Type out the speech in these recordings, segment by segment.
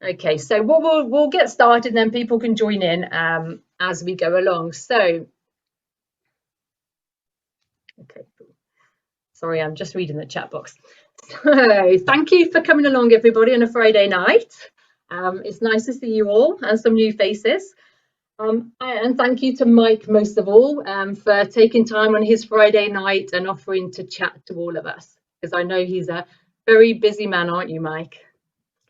Okay, so we'll get started, and then people can join in as we go along. So, okay, sorry, I'm just reading the chat box. So, thank you for coming along, everybody, on a Friday night. It's nice to see you all and some new faces. And thank you to Mike, most of all, for taking time on his Friday night and offering to chat to all of us, because I know he's a very busy man, aren't you, Mike?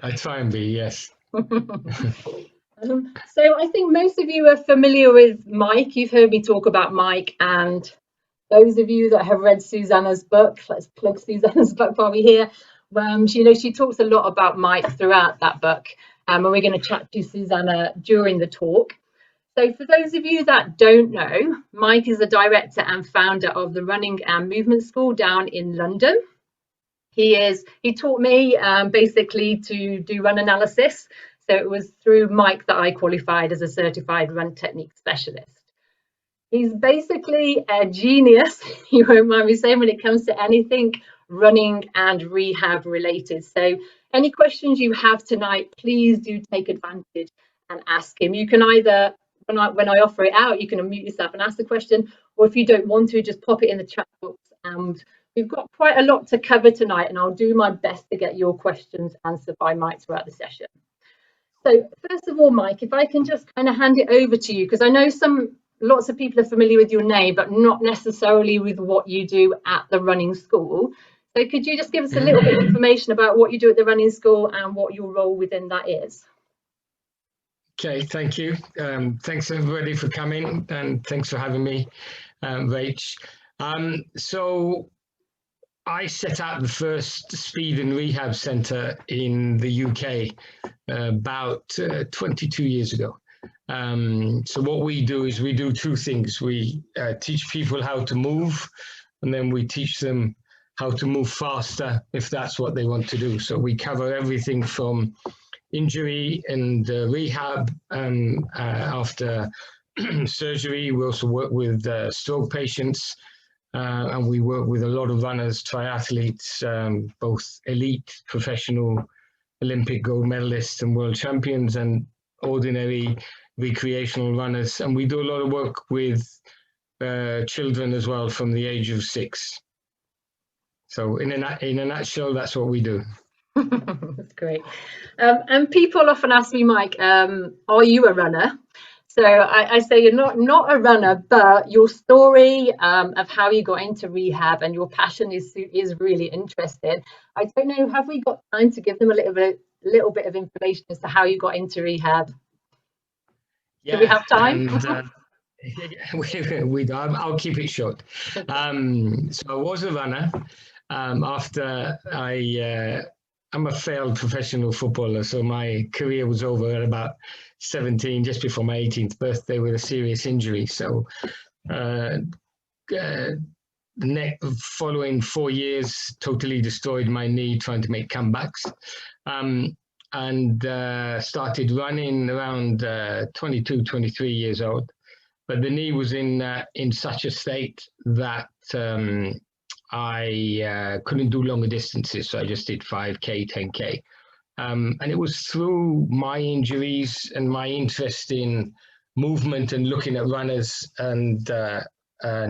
I try and be, yes. So I think most of you are familiar with Mike. You've heard me talk about Mike, and those of you that have read Susannah's book, let's plug Susannah's book while we're here. She talks a lot about Mike throughout that book, and we're going to chat to Susannah during the talk. So for those of you that don't know, Mike is the director and founder of the Running and Movement School down in London. He taught me basically to do run analysis. So it was through Mike that I qualified as a certified run technique specialist. He's basically a genius, you won't mind me saying, when it comes to anything running and rehab related. So any questions you have tonight, please do take advantage and ask him. You can either, when I offer it out, you can unmute yourself and ask the question, or if you don't want to, just pop it in the chat box. And we've got quite a lot to cover tonight, and I'll do my best to get your questions answered by Mike throughout the session. So first of all, Mike, if I can just kind of hand it over to you, because I know lots of people are familiar with your name, but not necessarily with what you do at the running school. So could you just give us a little bit of information about what you do at the running school and what your role within that is? Okay, thank you. Thanks everybody for coming, and thanks for having me, Rach. So I set out the first speed and rehab centre in the UK about 22 years ago. So what we do is we do two things. We teach people how to move, and then we teach them how to move faster if that's what they want to do. So we cover everything from injury and rehab after surgery. We also work with stroke patients, and we work with a lot of runners, triathletes, both elite, professional, Olympic gold medalists and world champions, and ordinary recreational runners. And we do a lot of work with children as well from the age of 6. So in a nutshell, that's what we do. That's great. And people often ask me, Mike, are you a runner? So I say you're not a runner, but your story of how you got into rehab and your passion is really interesting. I don't know, have we got time to give them a little bit of information as to how you got into rehab? Yeah, do we have time? I'll keep it short. So I was a runner after I'm a failed professional footballer, so my career was over at about 17, just before my 18th birthday, with a serious injury. So following 4 years, totally destroyed my knee trying to make comebacks, and started running around 22, 23 years old. But the knee was in such a state that I couldn't do longer distances, so I just did 5K, 10K. And it was through my injuries and my interest in movement and looking at runners and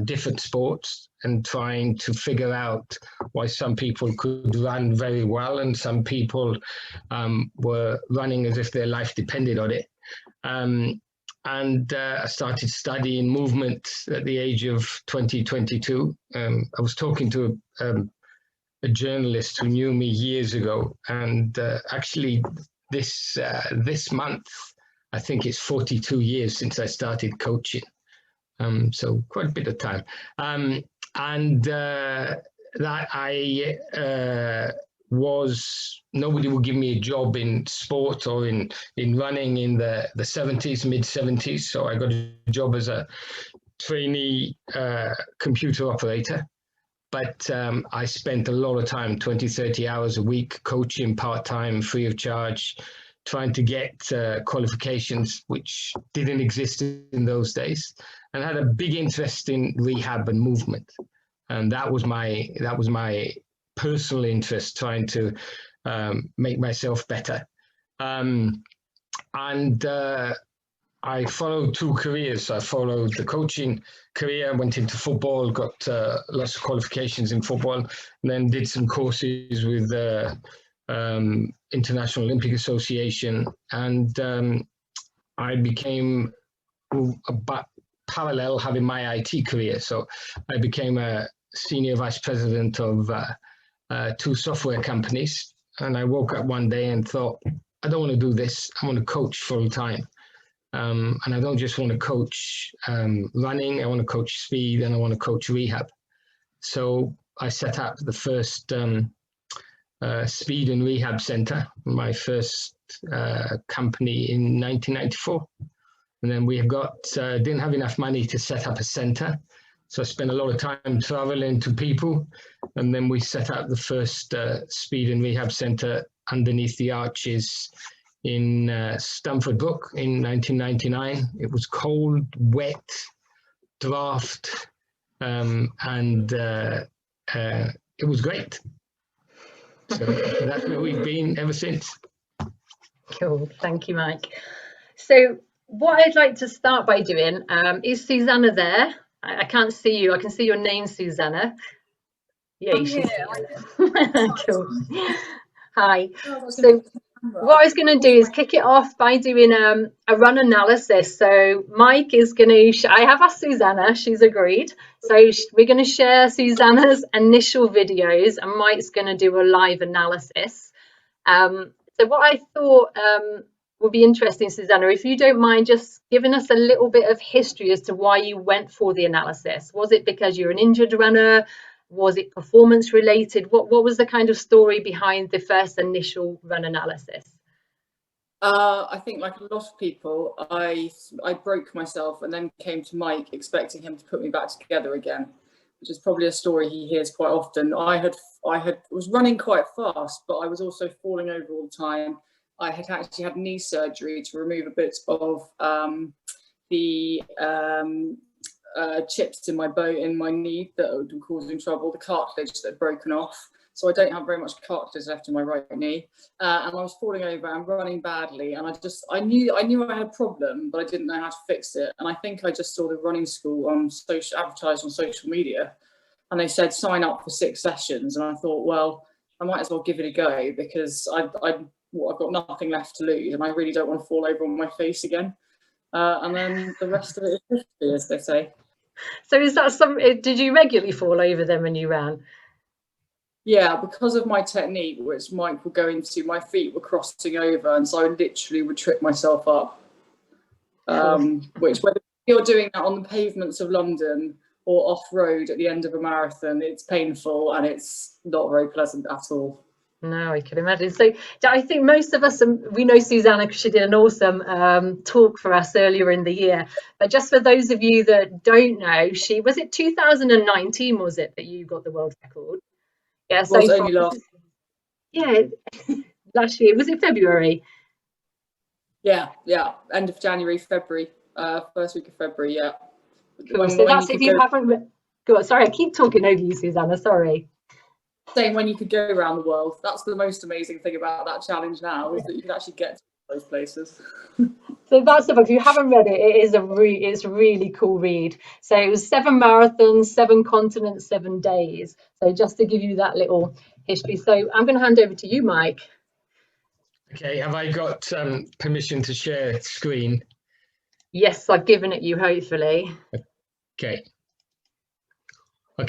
different sports and trying to figure out why some people could run very well and some people were running as if their life depended on it. And I started studying movement at the age of 22. I was talking to a journalist who knew me years ago, and actually this month, I think it's 42 years since I started coaching. So quite a bit of time. And that nobody would give me a job in sport or in running in the 70s, mid 70s. So I got a job as a trainee computer operator. But I spent a lot of time, 20, 30 hours a week, coaching part-time, free of charge, trying to get qualifications, which didn't exist in those days, and had a big interest in rehab and movement. And that was my personal interest, trying to make myself better. And I followed two careers. I followed the coaching career, went into football, got lots of qualifications in football, and then did some courses with the International Olympic Association. And I became parallel having my IT career. So I became a senior vice president of two software companies. And I woke up one day and thought, I don't want to do this. I want to coach full time. And I don't just want to coach running, I want to coach speed, and I want to coach rehab. So I set up the first speed and rehab center, my first company in 1994. And then we have didn't have enough money to set up a center. So I spent a lot of time traveling to people. And then we set up the first speed and rehab center underneath the arches in Stamford Brook in 1999. It was cold, wet, draft, and it was great. So that's where we've been ever since. Cool, thank you, Mike. So what I'd like to start by doing, is Susannah there? I can't see you. I can see your name, Susannah. Yeah, you should. Cool. Hi. So what I was going to do is kick it off by doing a run analysis. So Mike is going to, I have asked Susannah, she's agreed. So we're going to share Susannah's initial videos and Mike's going to do a live analysis. So what I thought would be interesting, Susannah, if you don't mind just giving us a little bit of history as to why you went for the analysis. Was it because you're an injured runner? Was it performance related? What was the kind of story behind the first initial run analysis? I think like a lot of people, I broke myself and then came to Mike expecting him to put me back together again, which is probably a story he hears quite often. I was running quite fast, but I was also falling over all the time. I had actually had knee surgery to remove a bit of the chips in my knee that were causing trouble, the cartilage that had broken off. So I don't have very much cartilage left in my right knee, and I was falling over and running badly. And I knew I had a problem, but I didn't know how to fix it. And I think I just saw the running school advertised on social media, and they said sign up for 6 sessions. And I thought, well, I might as well give it a go because I've got nothing left to lose, and I really don't want to fall over on my face again. And then the rest of it is history, as they say. So is that something? Did you regularly fall over then when you ran? Yeah, because of my technique, which Mike will go into, my feet were crossing over, and so I literally would trip myself up. Which, whether you're doing that on the pavements of London or off-road at the end of a marathon, it's painful and it's not very pleasant at all. No, I can imagine. So I think most of us, we know Susannah because she did an awesome talk for us earlier in the year. But just for those of you that don't know, was it 2019, was it, that you got the world record? Yeah, so only last. Yeah, last year. Was it February? Yeah, end of January, February, first week of February, yeah. Cool. So that's if you haven't. Go on, sorry, I keep talking over you, Susannah. Sorry. Saying when you could go around the world. That's the most amazing thing about that challenge now, is that you can actually get to those places. So that's the book. If you haven't read it, it's a really cool read. So it was 7 marathons, 7 continents, 7 days. So just to give you that little history. So I'm going to hand over to you, Mike. Okay, have I got permission to share screen? Yes, I've given it you, hopefully. Okay.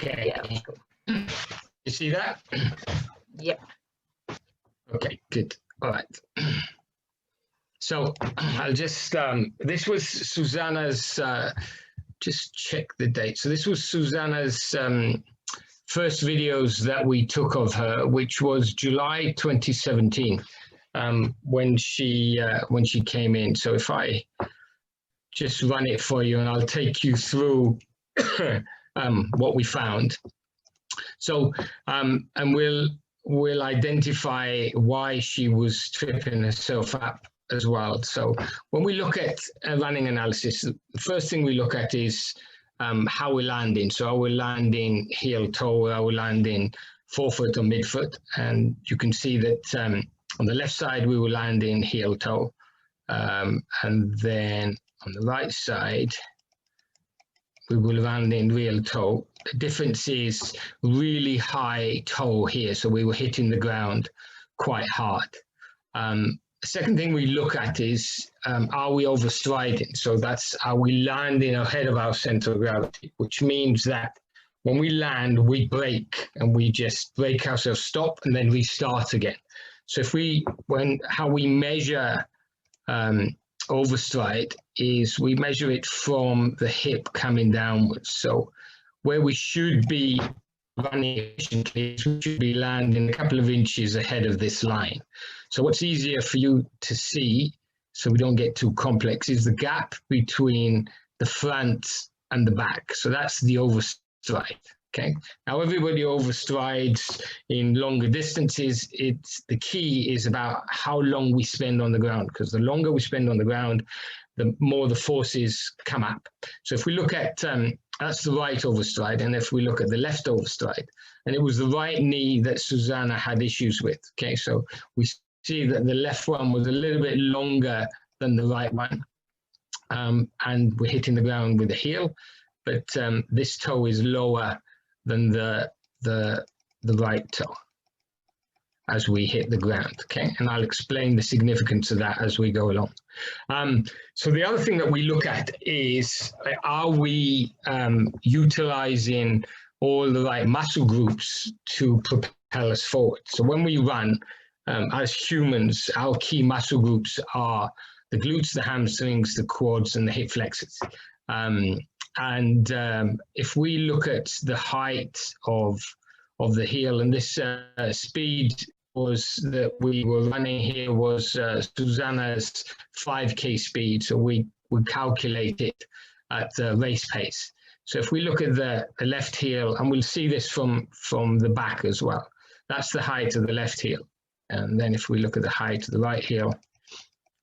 Yeah, that's cool. You see that? Yep. Okay, good. All right. So I'll just, this was Susannah's, just check the date. So this was Susannah's first videos that we took of her, which was July 2017, when she came in. So if I just run it for you and I'll take you through what we found. So, and we'll identify why she was tripping herself up as well. So when we look at a running analysis, the first thing we look at is how we're landing. So are we landing heel toe, are we landing forefoot or midfoot? And you can see that On the left side, we will land in heel toe. And then on the right side, we will land in real toe. The difference is really high toe here. So we were hitting the ground quite hard. The second thing we look at is, are we overstriding? So that's, are we landing ahead of our center of gravity, which means that when we land, we brake and we just brake ourselves, stop, and then restart again. So if we, how we measure overstride is we measure it from the hip coming downwards. So where we should be running efficiently, we should be landing a couple of inches ahead of this line. So what's easier for you to see, so we don't get too complex, is the gap between the front and the back. So that's the overstride. Okay. Now everybody overstrides in longer distances. The key is about how long we spend on the ground, because the longer we spend on the ground, the more the forces come up. So if we look at, that's the right overstride, and if we look at the left overstride, and it was the right knee that Susannah had issues with. Okay, so we see that the left one was a little bit longer than the right one, and we're hitting the ground with the heel, but this toe is lower than the right toe as we hit the ground. Okay, and I'll explain the significance of that as we go along. So the other thing that we look at is, are we utilizing all the right muscle groups to propel us forward? So when we run, as humans, our key muscle groups are the glutes, the hamstrings, the quads, and the hip flexors. If we look at the height of the heel, and this speed was that we were running here was Susannah's 5K speed, so we calculate it at the race pace. So if we look at the left heel, and we'll see this from the back as well, that's the height of the left heel. And then if we look at the height of the right heel,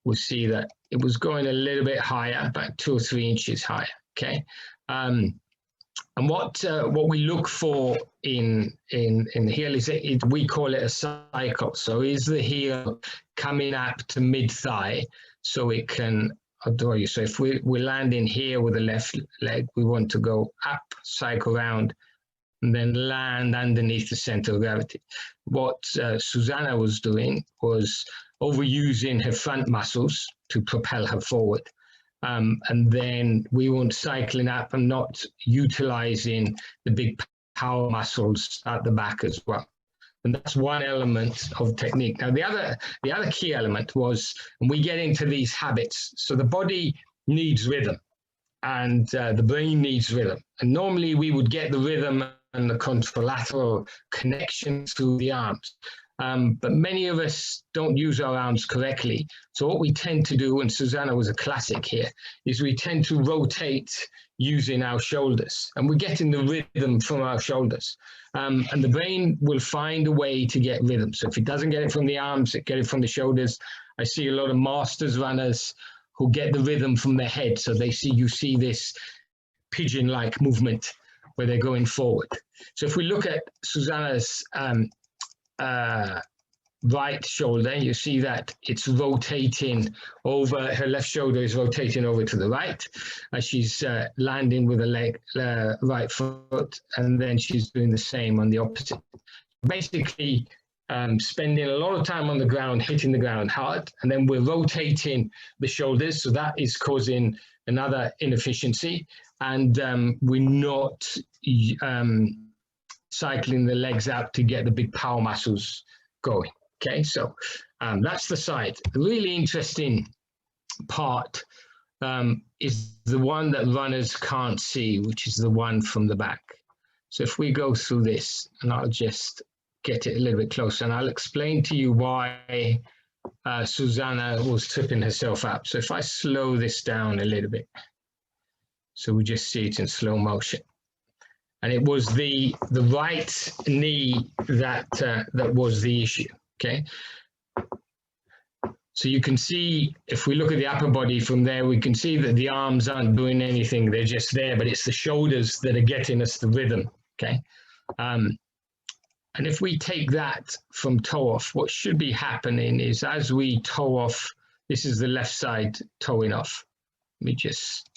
we'll see that it was going a little bit higher, about 2 or 3 inches higher. Okay, and what we look for in the heel is we call it a cycle. So is the heel coming up to mid thigh, so it can outdoor you. So if we're landing here with the left leg, we want to go up, cycle around, and then land underneath the center of gravity. What Susannah was doing was overusing her front muscles to propel her forward. And then we want cycling up and not utilizing the big power muscles at the back as well. And that's one element of technique. Now, the other key element was, and we get into these habits. So the body needs rhythm, and the brain needs rhythm. And normally we would get the rhythm and the contralateral connection through the arms. But many of us don't use our arms correctly. So what we tend to do, and Susannah was a classic here, is we tend to rotate using our shoulders, and we're getting the rhythm from our shoulders. And the brain will find a way to get rhythm. So if it doesn't get it from the arms, it gets it from the shoulders. I see a lot of masters runners who get the rhythm from their head. So you see this pigeon-like movement where they're going forward. So if we look at Susannah's right shoulder, you see that it's rotating over, her left shoulder is rotating over to the right as she's landing with the right foot, and then she's doing the same on the opposite. Basically, spending a lot of time on the ground, hitting the ground hard, and then we're rotating the shoulders, so that is causing another inefficiency, and we're not cycling the legs out to get the big power muscles going. Okay, so that's the side. The really interesting part is the one that runners can't see, which is the one from the back. So if we go through this, and I'll just get it a little bit closer, and I'll explain to you why Susannah was tripping herself up. So if I slow this down a little bit, so we just see it in slow motion. And it was the right knee that was the issue. Okay, so you can see, if we look at the upper body from there, we can see that the arms aren't doing anything, they're just there, but it's the shoulders that are getting us the rhythm. Okay, And if we take that from toe off, what should be happening is as we toe off, this is the left side toeing off. Let me just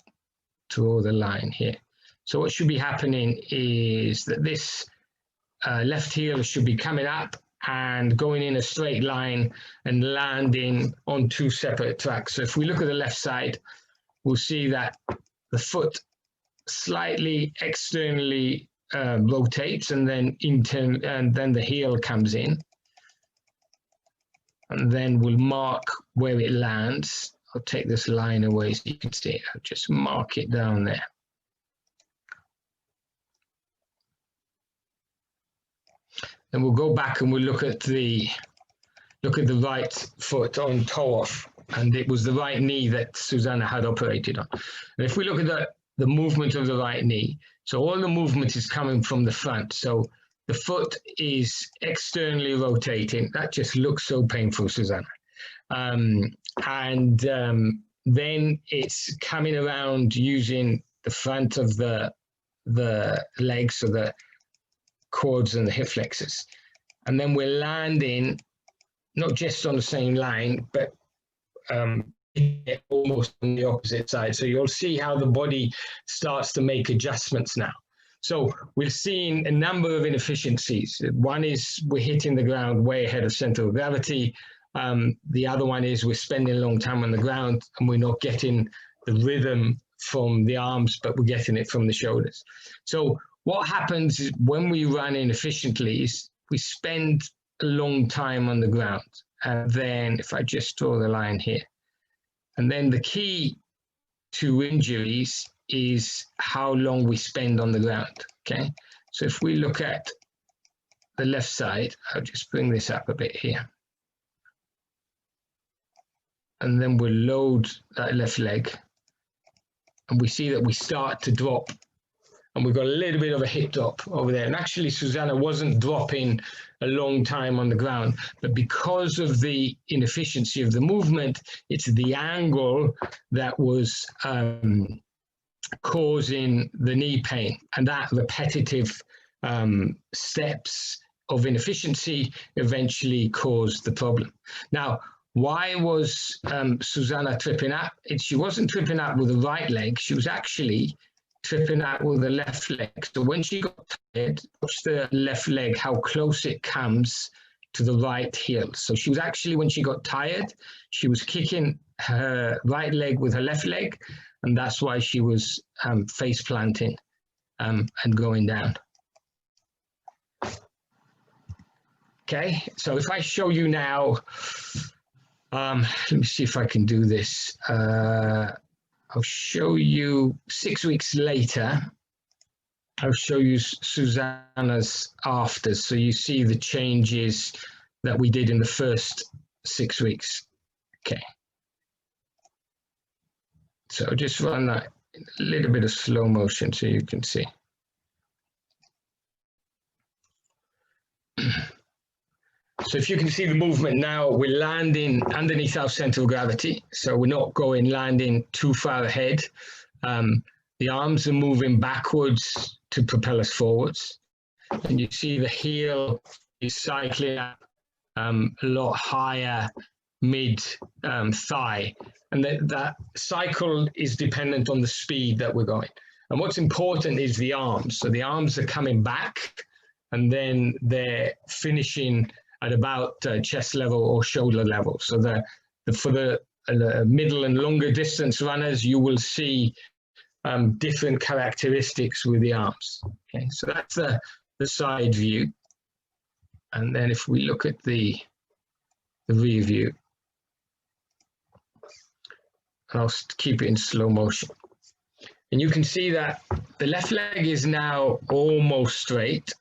draw the line here. So what should be happening is that this left heel should be coming up and going in a straight line and landing on two separate tracks. So if we look at the left side, we'll see that the foot slightly externally rotates, and then the heel comes in, and then we'll mark where it lands. I'll take this line away so you can see it. I'll just mark it down there. Then we'll go back and we'll look at the right foot on toe off, and it was the right knee that Susannah had operated on. And if we look at the movement of the right knee, so all the movement is coming from the front. So the foot is externally rotating. That just looks so painful, Susannah. Then it's coming around using the front of the legs, so the quads and the hip flexors. And then we're landing not just on the same line, but almost on the opposite side. So you'll see how the body starts to make adjustments now. So we're seeing a number of inefficiencies. One is we're hitting the ground way ahead of center of gravity. The other one is we're spending a long time on the ground and we're not getting the rhythm from the arms, but we're getting it from the shoulders. So what happens is when we run inefficiently is we spend a long time on the ground. And then if I just draw the line here, and then the key to injuries is how long we spend on the ground, okay? So if we look at the left side, I'll just bring this up a bit here. And then we'll load that left leg. And we see that we start to drop. And we've got a little bit of a hip drop over there. And actually, Susannah wasn't dropping a long time on the ground, but because of the inefficiency of the movement, it's the angle that was causing the knee pain. And that repetitive steps of inefficiency eventually caused the problem. Now, why was Susannah tripping up? She wasn't tripping up with the right leg. She was actually tripping out with the left leg. So when she got tired, watch the left leg, how close it comes to the right heel. So she was actually, when she got tired, she was kicking her right leg with her left leg, and that's why she was face planting and going down. Okay, so if I show you now, let me see if I can do this. I'll show you 6 weeks later. I'll show you Susannah's afters, so you see the changes that we did in the first 6 weeks. Okay. So I'll just run that in a little bit of slow motion so you can see. So if you can see the movement now, we're landing underneath our center of gravity. So we're not landing too far ahead. The arms are moving backwards to propel us forwards. And you see the heel is cycling up a lot higher mid thigh. And that cycle is dependent on the speed that we're going. And what's important is the arms. So the arms are coming back and then they're finishing at about chest level or shoulder level. So for the middle and longer distance runners, you will see different characteristics with the arms. Okay, so that's the side view. And then if we look at the rear view, and I'll keep it in slow motion. And you can see that the left leg is now almost straight,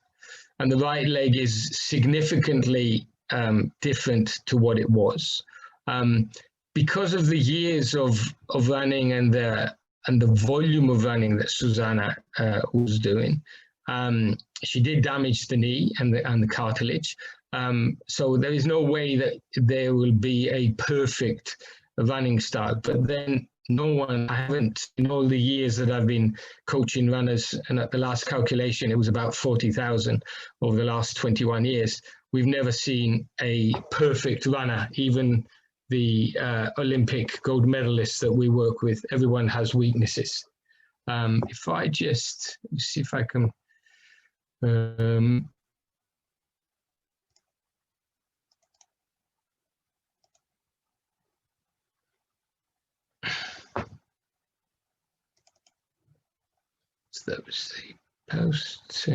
and the right leg is significantly different to what it was. Because of the years of running and the volume of running that Susannah was doing, she did damage the knee and the cartilage. So there is no way that there will be a perfect running start. But then no one, I haven't, in all the years that I've been coaching runners, and at the last calculation, it was about 40,000 over the last 21 years. We've never seen a perfect runner, even the Olympic gold medalists that we work with. Everyone has weaknesses. If I just, let me see if I can, so that was the post.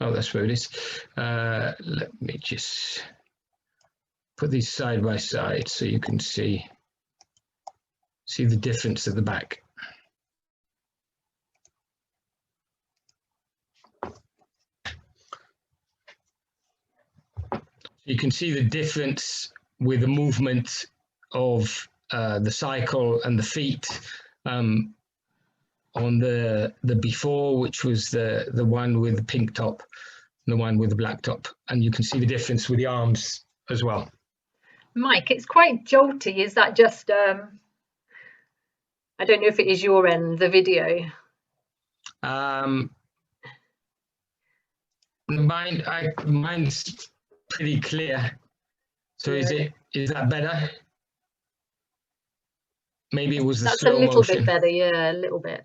Oh, that's where it is. Let me just put these side by side so you can see the difference at the back. You can see the difference with the movement of the cycle and the feet on the before, which was the one with the pink top, and the one with the black top, and you can see the difference with the arms as well. Mike, it's quite jolty. Is that just I don't know if it is your end, the video? Mine's pretty clear. So Yeah. is that better? Maybe it was the That's slow a little motion. bit better, yeah, a little bit.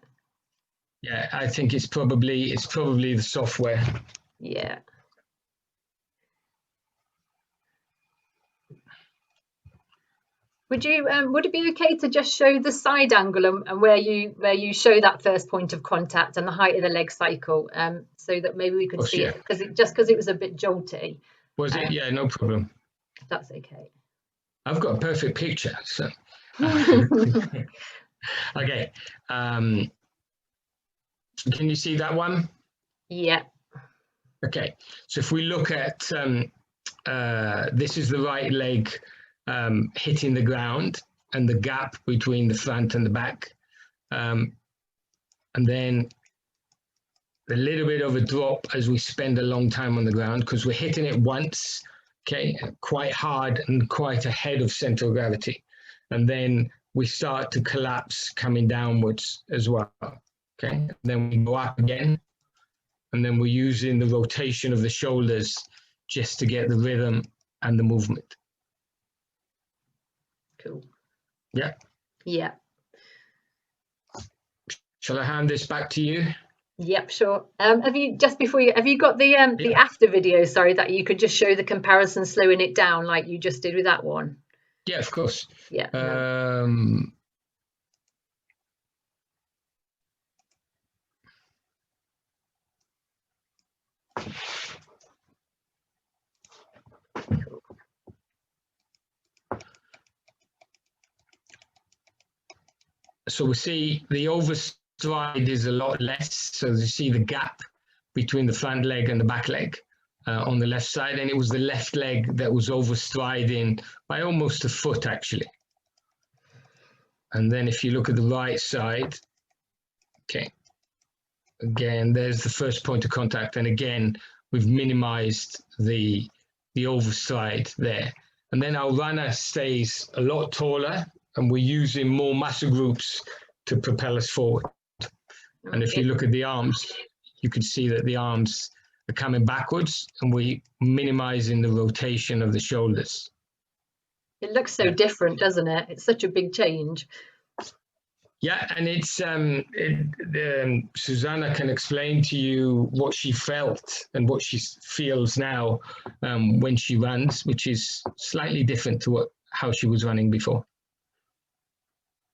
Yeah, I think it's probably the software. Yeah. Would it be okay to just show the side angle and where you show that first point of contact and the height of the leg cycle, so that maybe we could see it, because it was a bit jolty. Was it? Yeah, no problem. That's okay. I've got a perfect picture, so. Okay. Can you see that one? Yeah. Okay. So if we look at this is the right leg hitting the ground and the gap between the front and the back, and then a little bit of a drop as we spend a long time on the ground because we're hitting it once, okay, quite hard and quite ahead of center of gravity, and then we start to collapse coming downwards as well, okay, and then we go up again, and then we're using the rotation of the shoulders just to get the rhythm and the movement. Cool. Yeah. Yeah. Shall I hand this back to you? Yep, sure. Have you got the after video, sorry, that you could just show the comparison slowing it down like you just did with that one? Yeah, of course. Yeah. So we see the overstride is a lot less. So you see the gap between the front leg and the back leg on the left side. And it was the left leg that was overstriding by almost a foot, actually. And then if you look at the right side, okay, again, there's the first point of contact. And again, we've minimized the overstride there. And then our runner stays a lot taller, and we're using more muscle groups to propel us forward. Okay. And if you look at the arms, you can see that the arms are coming backwards, and we're minimizing the rotation of the shoulders. It looks so different, doesn't it? It's such a big change. Yeah, and it's Susannah can explain to you what she felt and what she feels now when she runs, which is slightly different to how she was running before.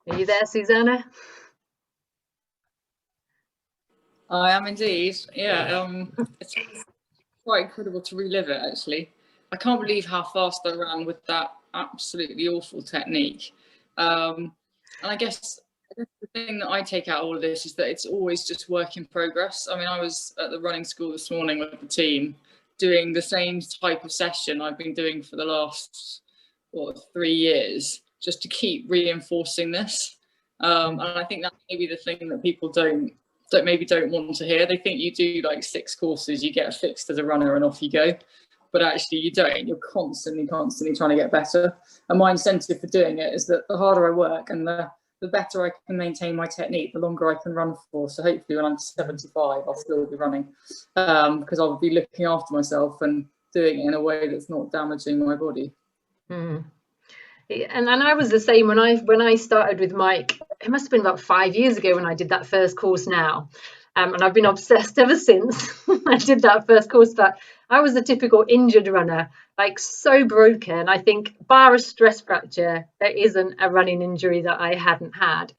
Are you there, Susannah? I am indeed. Yeah, it's quite incredible to relive it, actually. I can't believe how fast I ran with that absolutely awful technique. And I guess the thing that I take out of all of this is that it's always just work in progress. I mean, I was at the running school this morning with the team doing the same type of session I've been doing for the last 3 years, just to keep reinforcing this. And I think that's maybe the thing that people don't want to hear. They think you do like 6 courses, you get fixed as a runner and off you go. but actually you don't. You're constantly trying to get better. And my incentive for doing it is that the harder I work and the better I can maintain my technique, the longer I can run for. So hopefully when I'm 75, I'll still be running, because I'll be looking after myself and doing it in a way that's not damaging my body. Mm. And I was the same when I started with Mike. It must have been about 5 years ago when I did that first course now. And I've been obsessed ever since I did that first course. But I was the typical injured runner, like so broken. I think bar a stress fracture, there isn't a running injury that I hadn't had.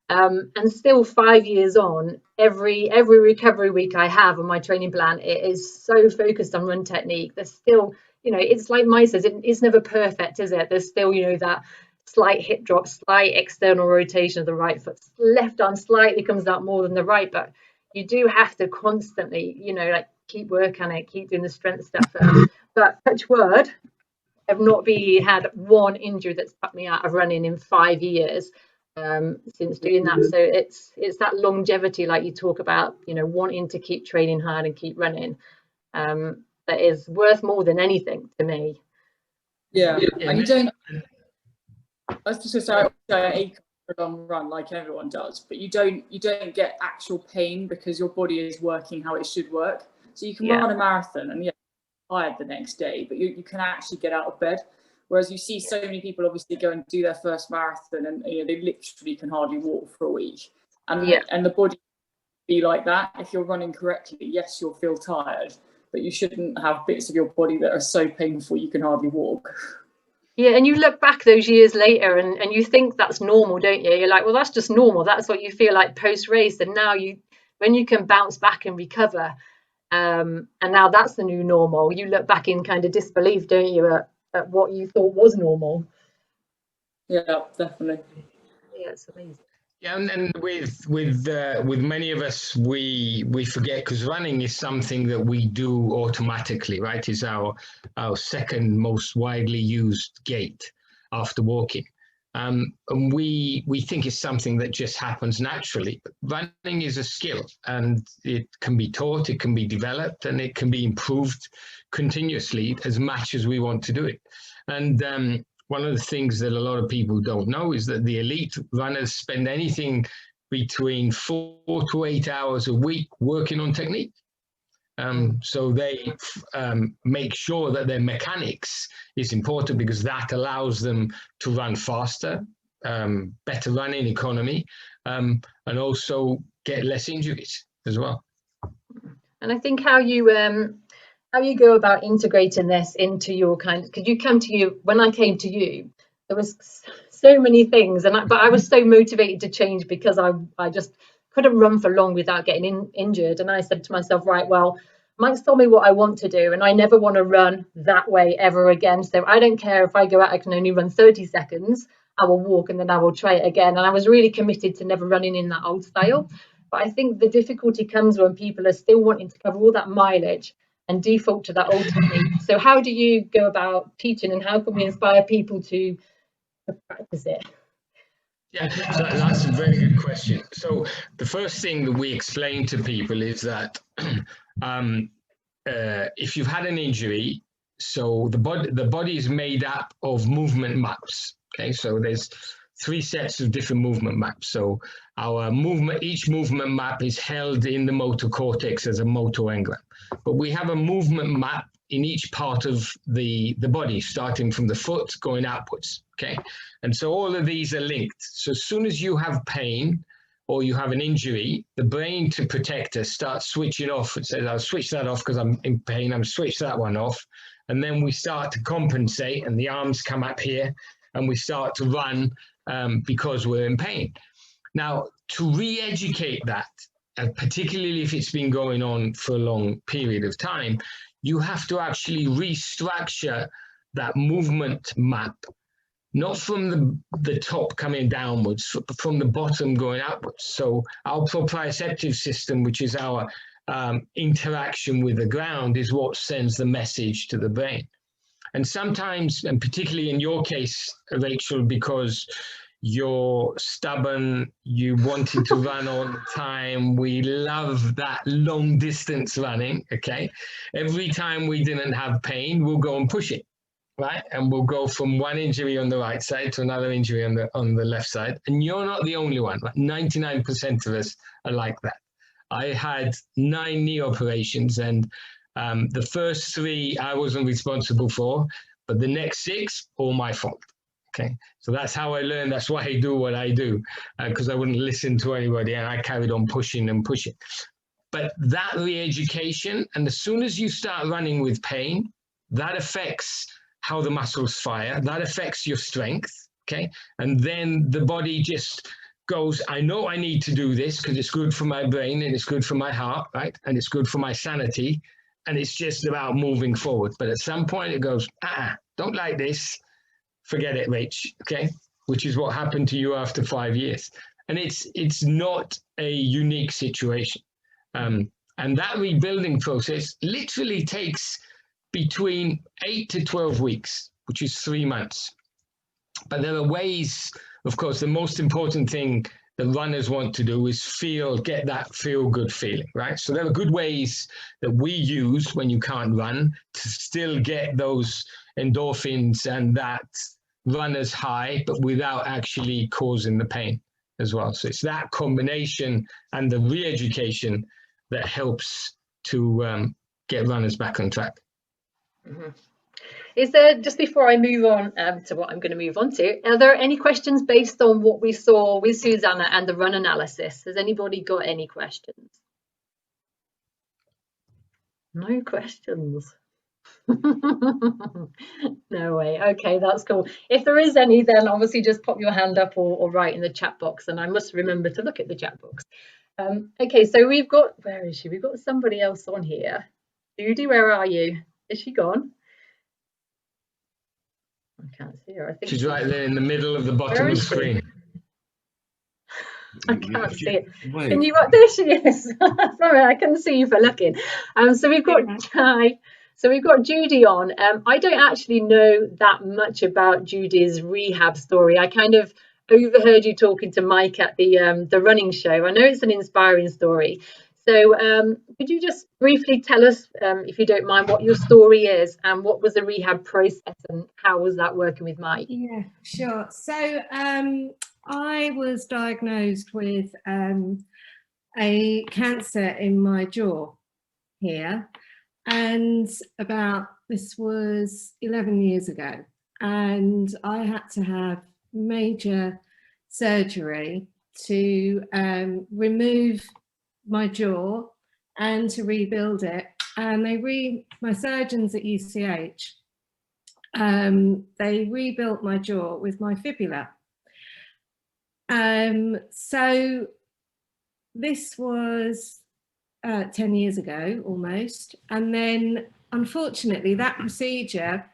And still 5 years on, every recovery week I have on my training plan, it is so focused on run technique. There's still, it's like Mike says, it's never perfect, is it? There's still, that slight hip drop, slight external rotation of the right foot, left arm slightly comes out more than the right, but you do have to constantly, like keep working on it, keep doing the strength stuff. But touch word, I've not had one injury that's put me out of running in 5 years since doing that. So it's that longevity, like you talk about, wanting to keep training hard and keep running, that is worth more than anything to me. Yeah, and you don't. I was just going to say, a long run like everyone does, but you don't get actual pain because your body is working how it should work. So you can run a marathon and tired the next day, but you can actually get out of bed. Whereas you see so many people obviously go and do their first marathon and they literally can hardly walk for a week. And the body be like that. If you're running correctly, yes, you'll feel tired, but you shouldn't have bits of your body that are so painful you can hardly walk. Yeah, and you look back those years later and you think that's normal, don't you? You're like, well, that's just normal. That's what you feel like post-race. And now when you can bounce back and recover, and now that's the new normal, you look back in kind of disbelief, don't you, at what you thought was normal. Yeah, definitely. Yeah, it's amazing. Yeah, and then with many of us, we forget, because running is something that we do automatically, right? It's our second most widely used gait after walking, and we think it's something that just happens naturally. But running is a skill, and it can be taught, it can be developed, and it can be improved continuously as much as we want to do it. And one of the things that a lot of people don't know is that the elite runners spend anything between 4 to 8 hours a week working on technique. So they make sure that their mechanics is important, because that allows them to run faster, better running economy, and also get less injuries as well. And I think how you go about integrating this into your because when I came to you, there was so many things, but I was so motivated to change because I just couldn't run for long without getting injured. And I said to myself, right, well, Mike's told me what I want to do, and I never want to run that way ever again. So I don't care if I go out, I can only run 30 seconds, I will walk and then I will try it again. And I was really committed to never running in that old style. But I think the difficulty comes when people are still wanting to cover all that mileage and default to that old technique. So how do you go about teaching, and how can we inspire people to practice it? Yeah, so that's a very good question. So the first thing that we explain to people is that if you've had an injury, so the body is made up of movement maps. Okay, so there's 3 sets of different movement maps. So each movement map is held in the motor cortex as a motor engram. But we have a movement map in each part of the body, starting from the foot going upwards. Okay, and so all of these are linked. So as soon as you have pain or you have an injury, the brain, to protect us, starts switching off. It says, I'll switch that off because I'm in pain. I'm switch that one off. And then we start to compensate, and the arms come up here, and we start to run because we're in pain. Now, to re-educate that, particularly if it's been going on for a long period of time, you have to actually restructure that movement map, not from the top coming downwards, but from the bottom going upwards. So our proprioceptive system, which is our interaction with the ground, is what sends the message to the brain. And sometimes, and particularly in your case, Rachel, because you're stubborn, you wanted to run all the time. We love that long distance running, okay? Every time we didn't have pain, we'll go and push it, right? And we'll go from one injury on the right side to another injury on the left side. And you're not the only one. 99% of us are like that. I had 9 knee operations, and the first 3 I wasn't responsible for, but the next 6, all my fault. Okay, so that's how I learned. That's why I do what I do, because I wouldn't listen to anybody, and I carried on pushing and pushing. But that re-education, and as soon as you start running with pain, that affects how the muscles fire, that affects your strength, okay? And then the body just goes, I know I need to do this because it's good for my brain and it's good for my heart, right? And it's good for my sanity. And it's just about moving forward. But at some point it goes, don't like this. Forget it, Rach, okay? Which is what happened to you after 5 years. And it's not a unique situation. And that rebuilding process literally takes between 8 to 12 weeks, which is 3 months. But there are ways, of course, the most important thing that runners want to do is get that feel-good feeling, right? So there are good ways that we use when you can't run to still get those endorphins and that runner's high, but without actually causing the pain as well. So it's that combination and the re-education that helps to get runners back on track. Mm-hmm. Is there, just before I move on to what I'm going to move on to, are there any questions based on what we saw with Susannah and the run analysis? Has anybody got any questions? No questions. No way. Okay, that's cool. If there is any, then obviously just pop your hand up or write in the chat box, and I must remember to look at the chat box. Okay, so we've got, where is she? We've got somebody else on here. Judy, where are you? Is she gone? I can't see her. I think she's right there in the middle of the bottom of the screen. I can't see it. Can you? There she is. Sorry, I couldn't see you for looking. So we've got Judy on. I don't actually know that much about Judy's rehab story. I kind of overheard you talking to Mike at the running show. I know it's an inspiring story. So could you just briefly tell us, if you don't mind, what your story is and what was the rehab process and how was that working with Mike? Yeah, sure. So I was diagnosed with a cancer in my jaw here, and this was 11 years ago, and I had to have major surgery to remove my jaw and to rebuild it. And my surgeons at UCH, they rebuilt my jaw with my fibula. So this was 10 years ago almost. And then unfortunately that procedure,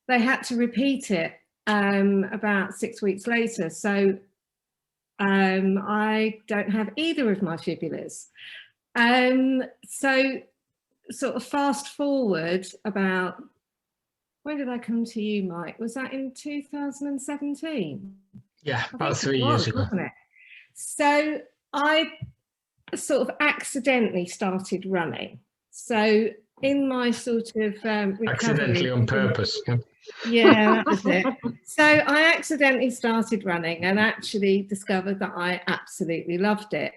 they had to repeat it about 6 weeks later. So I don't have either of my fibulas. So sort of fast forward about, when did I come to you, Mike? Was that in 2017? Yeah, about 3 years ago. Wasn't it? So I sort of accidentally started running. So in my sort of recovery, accidentally on purpose. Yeah, that was it. So I accidentally started running and actually discovered that I absolutely loved it.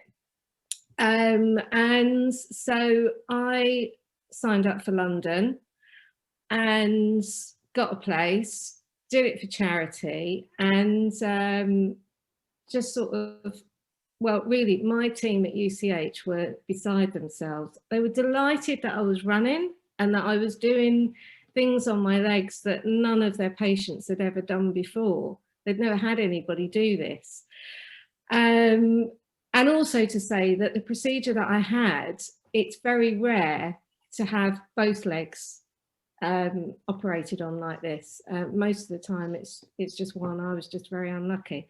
And so I signed up for London and got a place, did it for charity, and just sort of, well, really, my team at UCH were beside themselves. They were delighted that I was running and that I was doing things on my legs that none of their patients had ever done before. They'd never had anybody do this. And also to say that the procedure that I had, it's very rare to have both legs operated on like this. Most of the time it's just one. I was just very unlucky.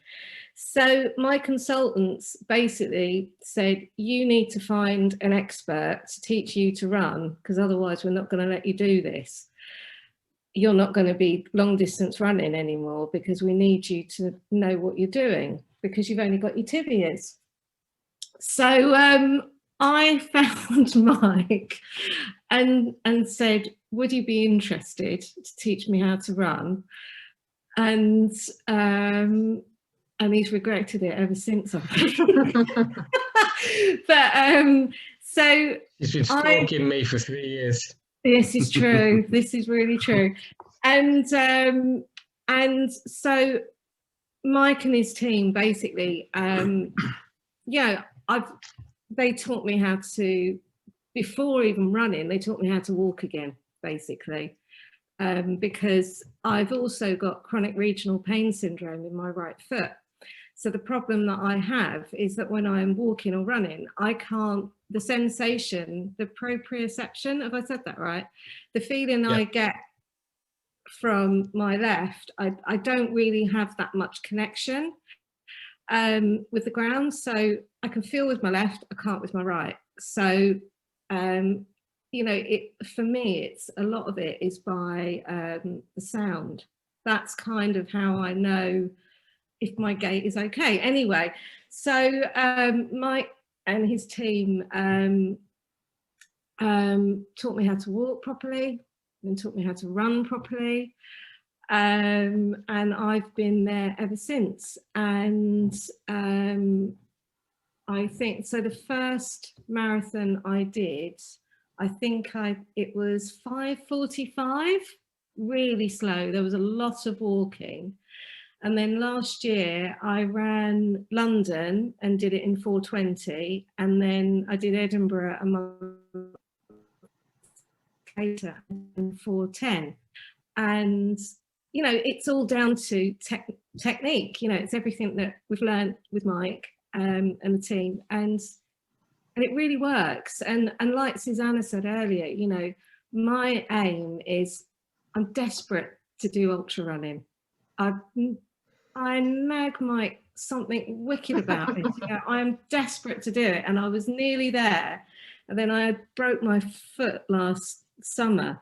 So my consultants basically said, you need to find an expert to teach you to run, because otherwise we're not going to let you do this. you're not going to be long distance running anymore because we need you to know what you're doing because you've only got your tibias. So I found Mike and said, would you be interested to teach me how to run? And he's regretted it ever since. But so he's been stalking me for 3 years. This is true. This is really true. And so Mike and his team basically, they taught me how to, before even running, they taught me how to walk again, basically. Because I've also got chronic regional pain syndrome in my right foot. So the problem that I have is that when I'm walking or running, I can't, the sensation, the proprioception, have I said that right? The feeling I get from my left, I don't really have that much connection with the ground. So I can feel with my left, I can't with my right. So, you know, for me, it's a lot of it is by the sound. That's kind of how I know if my gait is okay. Anyway, so Mike and his team taught me how to walk properly and taught me how to run properly. And I've been there ever since. And I think, so the first marathon I did, I think it was 5:45, really slow. There was a lot of walking. And then last year I ran London and did it in 4:20. And then I did Edinburgh a month later in 4:10. And, you know, it's all down to technique. You know, it's everything that we've learned with Mike and the team. And it really works. And like Susannah said earlier, you know, my aim is I'm desperate to do ultra running. I nag Mike something wicked about it. You know, I'm desperate to do it, and I was nearly there, and then I broke my foot last summer,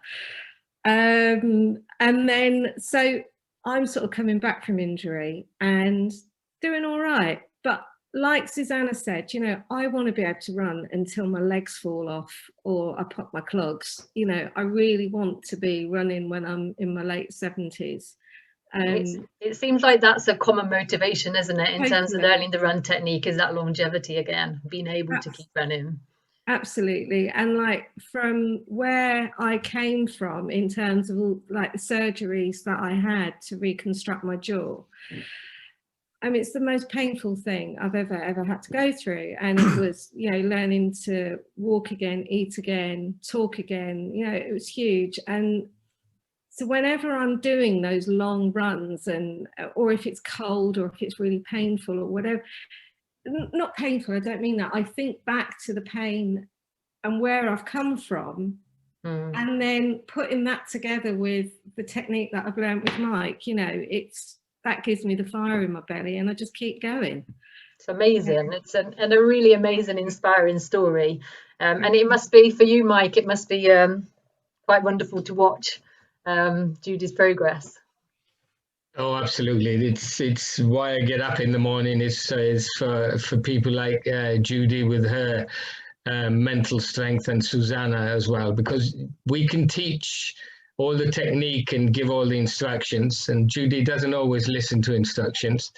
and then so I'm sort of coming back from injury and doing all right. But like Susannah said, you know, I want to be able to run until my legs fall off or I pop my clogs. You know, I really want to be running when I'm in my late 70s. It seems like that's a common motivation, isn't it, in terms of learning the run technique, is that longevity again, being able to keep running. Absolutely. And like from where I came from in terms of all, like the surgeries that I had to reconstruct my jaw, I mean, it's the most painful thing I've ever had to go through. And it was, you know, learning to walk again, eat again, talk again, you know, it was huge. And so whenever I'm doing those long runs and, or if it's cold or if it's really painful or whatever, not painful, I don't mean that. I think back to the pain and where I've come from and then putting that together with the technique that I've learned with Mike, you know, that gives me the fire in my belly and I just keep going. It's amazing. It's a really amazing, inspiring story. And it must be for you, Mike, it must be quite wonderful to watch Judy's progress. Oh, absolutely. It's why I get up in the morning is for people like Judy with her mental strength and Susannah as well, because we can teach all the technique and give all the instructions, and Judy doesn't always listen to instructions.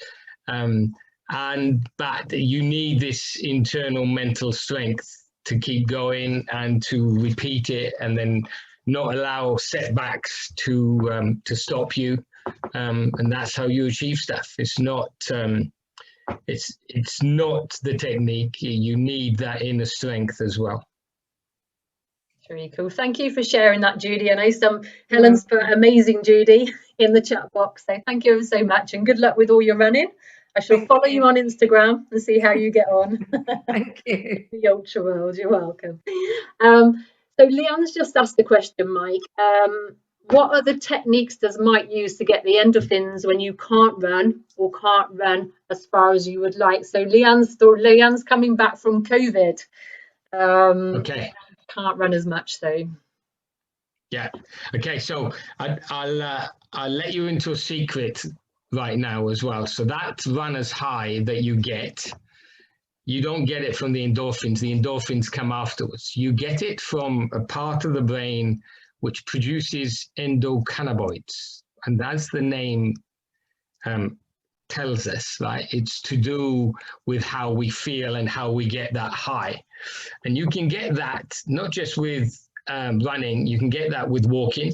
But you need this internal mental strength to keep going and to repeat it, and then not allow setbacks to stop you. And that's how you achieve stuff. It's not it's not the technique. You need that inner strength as well. Really cool. Thank you for sharing that, Judy. I know Helen's put amazing Judy in the chat box, so thank you so much and good luck with all your running. I shall follow you on Instagram and see how you get on. Thank you. The ultra world, you're welcome. So Leanne's just asked the question, Mike, what other techniques does Mike use to get the endorphins when you can't run or can't run as far as you would like? So Leanne's coming back from COVID. Okay. Can't run as much though. Yeah. Okay. So I'll let you into a secret right now as well. So that runner's high that you get, you don't get it from the endorphins. The endorphins come afterwards. You get it from a part of the brain which produces endocannabinoids, and that's the name tells us, right? It's to do with how we feel and how we get that high. And you can get that not just with running, you can get that with walking,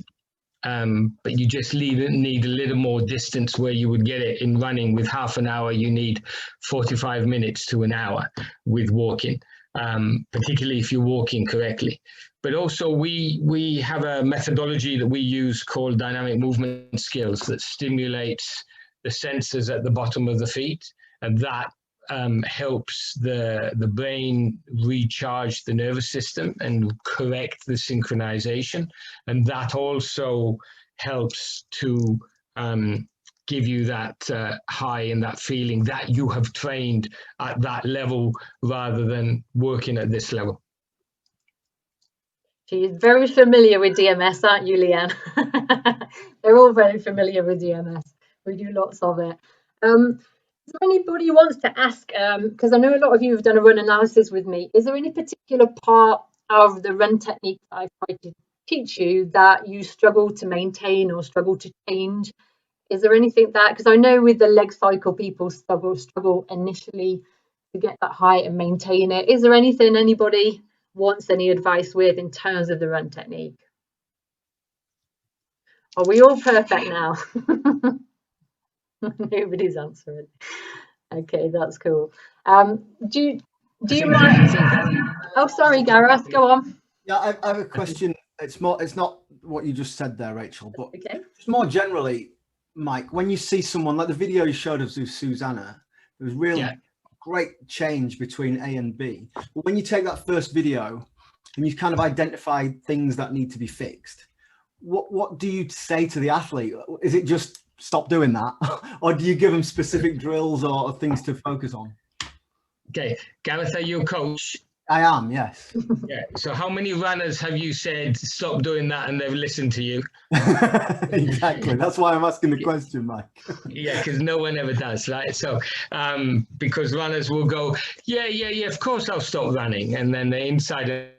but you just need a little more distance. Where you would get it in running with half an hour, you need 45 minutes to an hour with walking, particularly if you're walking correctly. But also we have a methodology that we use called dynamic movement skills that stimulates the sensors at the bottom of the feet, and that helps the brain recharge the nervous system and correct the synchronization, and that also helps to give you that high and that feeling that you have trained at that level rather than working at this level. She's very familiar with DMS, aren't you, Leanne? They're all very familiar with DMS. We do lots of it. Is there anybody who wants to ask, because I know a lot of you have done a run analysis with me, is there any particular part of the run technique that I've tried to teach you that you struggle to maintain or struggle to change? Is there anything that, because I know with the leg cycle, people struggle initially to get that high and maintain it. Is there anything anybody wants any advice with in terms of the run technique? Are we all perfect now? Nobody's answering. Okay, that's cool. Do you mind? Oh, sorry, Gareth, go on. Yeah, I have a question. It's not what you just said there, Rachel, but Okay. just more generally, Mike, when you see someone like the video you showed of Susannah, there was really great change between A and B. But when you take that first video and you kind of identify things that need to be fixed, what do you say to the athlete? Is it just stop doing that, or do you give them specific drills or things to focus on? Okay, Gareth, are you a coach? I am, yes. Yeah. So how many runners have you said stop doing that and they've listened to you? Exactly. That's why I'm asking the question, Mike. Yeah, because no one ever does, right? So because runners will go, yeah, of course I'll stop running, and then the inside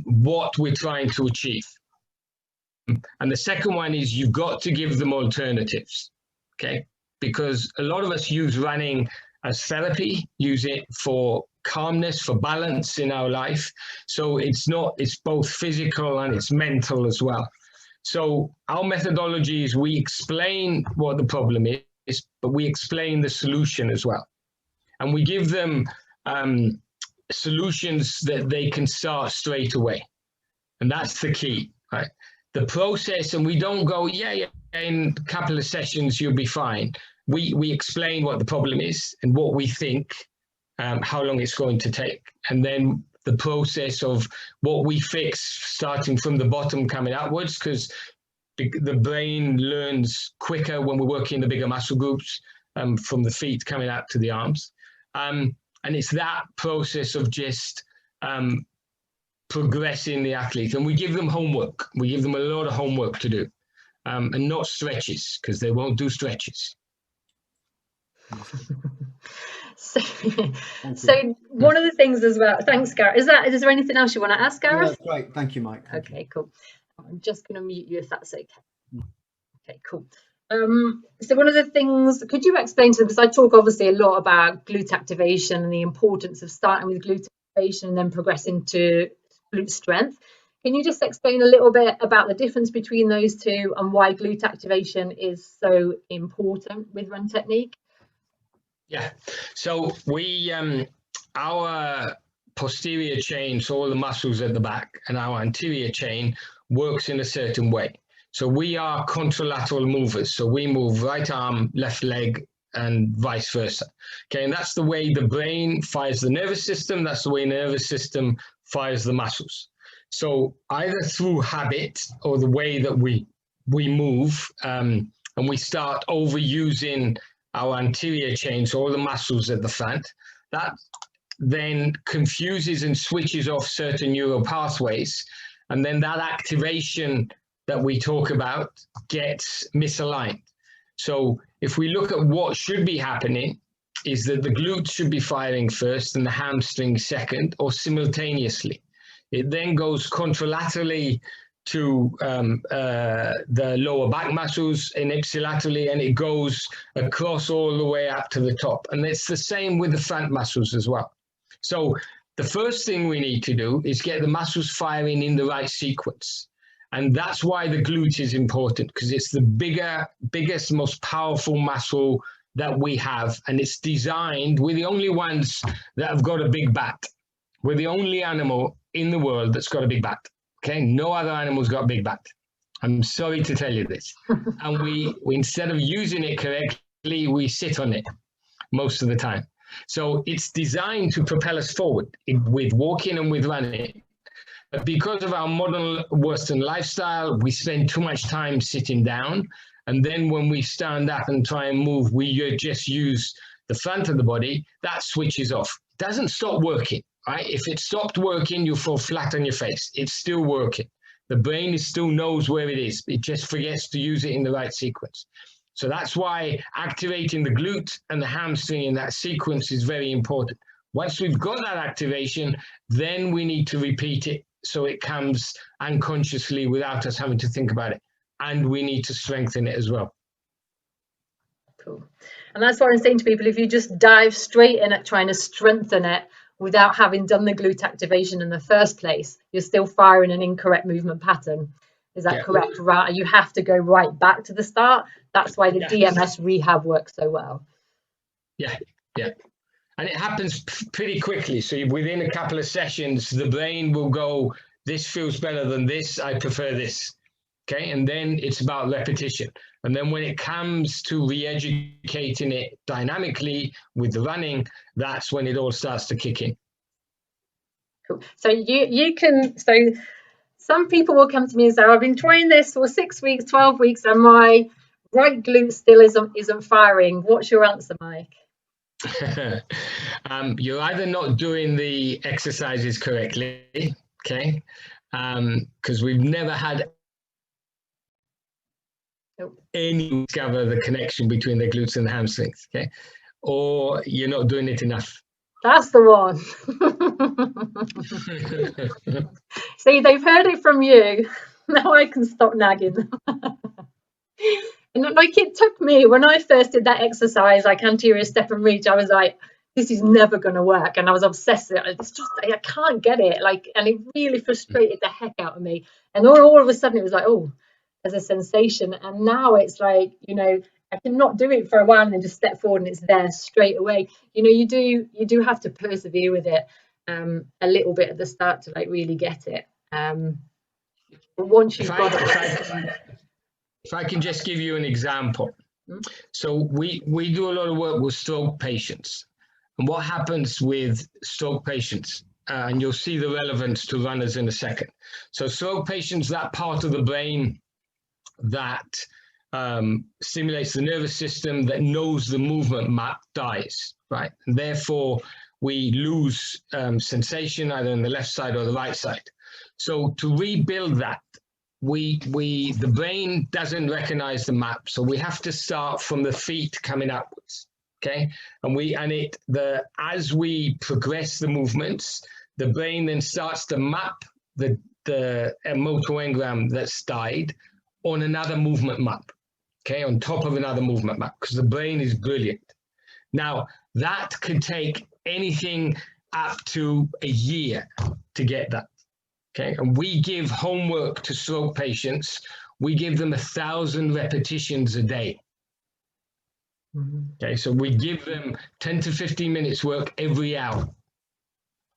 what we're trying to achieve. And the second one is you've got to give them alternatives, okay? Because a lot of us use running as therapy, use it for calmness, for balance in our life. So it's both physical and it's mental as well. So our methodology is we explain what the problem is, but we explain the solution as well. And we give them solutions that they can start straight away. And that's the key, right? The process, and we don't go, in a couple of sessions, you'll be fine. We explain what the problem is and what we think, how long it's going to take. And then the process of what we fix, starting from the bottom, coming upwards, because the brain learns quicker when we're working the bigger muscle groups, from the feet coming out to the arms. And it's that process of just progressing the athlete. And we give them homework. We give them a lot of homework to do, and not stretches, because they won't do stretches. So one of the things as well, thanks, Gareth. Is there anything else you want to ask, Gareth? Yeah, great. Thank you, Mike. Okay, cool. I'm just going to mute you if that's okay. Okay, cool. So one of the things, could you explain to them, because I talk obviously a lot about glute activation and the importance of starting with glute activation and then progressing to glute strength. Can you just explain a little bit about the difference between those two and why glute activation is so important with run technique? Yeah, so our posterior chain, so all the muscles at the back, and our anterior chain works in a certain way. So we are contralateral movers. So we move right arm, left leg, and vice versa. Okay, and that's the way the brain fires the nervous system. That's the way the nervous system fires the muscles. So either through habit or the way that we move, and we start overusing our anterior chain, so all the muscles at the front, that then confuses and switches off certain neural pathways. And then that activation that we talk about gets misaligned. So if we look at what should be happening, is that the glutes should be firing first and the hamstring second, or simultaneously. It then goes contralaterally to the lower back muscles and ipsilaterally, and it goes across all the way up to the top. And it's the same with the front muscles as well. So the first thing we need to do is get the muscles firing in the right sequence. And that's why the glute is important, because it's the biggest, most powerful muscle that we have. And it's designed, we're the only ones that have got a big back. We're the only animal in the world that's got a big back. Okay, no other animal's got a big back. I'm sorry to tell you this. And we instead of using it correctly, we sit on it most of the time. So it's designed to propel us forward with walking and with running. But because of our modern Western lifestyle, we spend too much time sitting down. And then when we stand up and try and move, we just use the front of the body. That switches off. It doesn't stop working, right? If it stopped working, you fall flat on your face. It's still working. The brain still knows where it is. It just forgets to use it in the right sequence. So that's why activating the glute and the hamstring in that sequence is very important. Once we've got that activation, then we need to repeat it so it comes unconsciously without us having to think about it. And we need to strengthen it as well. Cool. And that's what I'm saying to people. If you just dive straight in at trying to strengthen it without having done the glute activation in the first place, you're still firing an incorrect movement pattern. Is that correct? Right. You have to go right back to the start. That's why the DMS rehab works so well. Yeah. And it happens pretty quickly. So within a couple of sessions, the brain will go, this feels better than this. I prefer this. Okay. And then it's about repetition. And then when it comes to re-educating it dynamically with the running, that's when it all starts to kick in. Cool. So you can, so some people will come to me and say, I've been trying this for 6 weeks, 12 weeks, and my right glute still isn't firing. What's your answer, Mike? You're either not doing the exercises correctly, okay? Because we've never had any discover the connection between the glutes and the hamstrings, okay? Or you're not doing it enough. That's the one. See, they've heard it from you. Now I can stop nagging. And like, it took me, when I first did that exercise, like anterior step and reach, I was like, this is never going to work. And I was obsessed. It's just, I can't get it. Like, and it really frustrated the heck out of me. And all of a sudden it was like, oh, there's a sensation. And now it's like, you know, I can not do it for a while and then just step forward and it's there straight away. You know, you do have to persevere with it a little bit at the start to like really get it. But once you've got it. If I can just give you an example. So we do a lot of work with stroke patients. And what happens with stroke patients, and you'll see the relevance to runners in a second. So stroke patients, that part of the brain that stimulates the nervous system, that knows the movement map, dies, right? And therefore, we lose sensation either on the left side or the right side. So to rebuild that, the brain doesn't recognize the map, so we have to start from the feet coming upwards, okay? As we progress the movements, the brain then starts to map the motor engram that's died on another movement map, okay, on top of another movement map, because the brain is brilliant. Now, that could take anything up to a year to get that. Okay, and we give homework to stroke patients. We give them 1,000 repetitions a day. Okay, so we give them 10 to 15 minutes work every hour.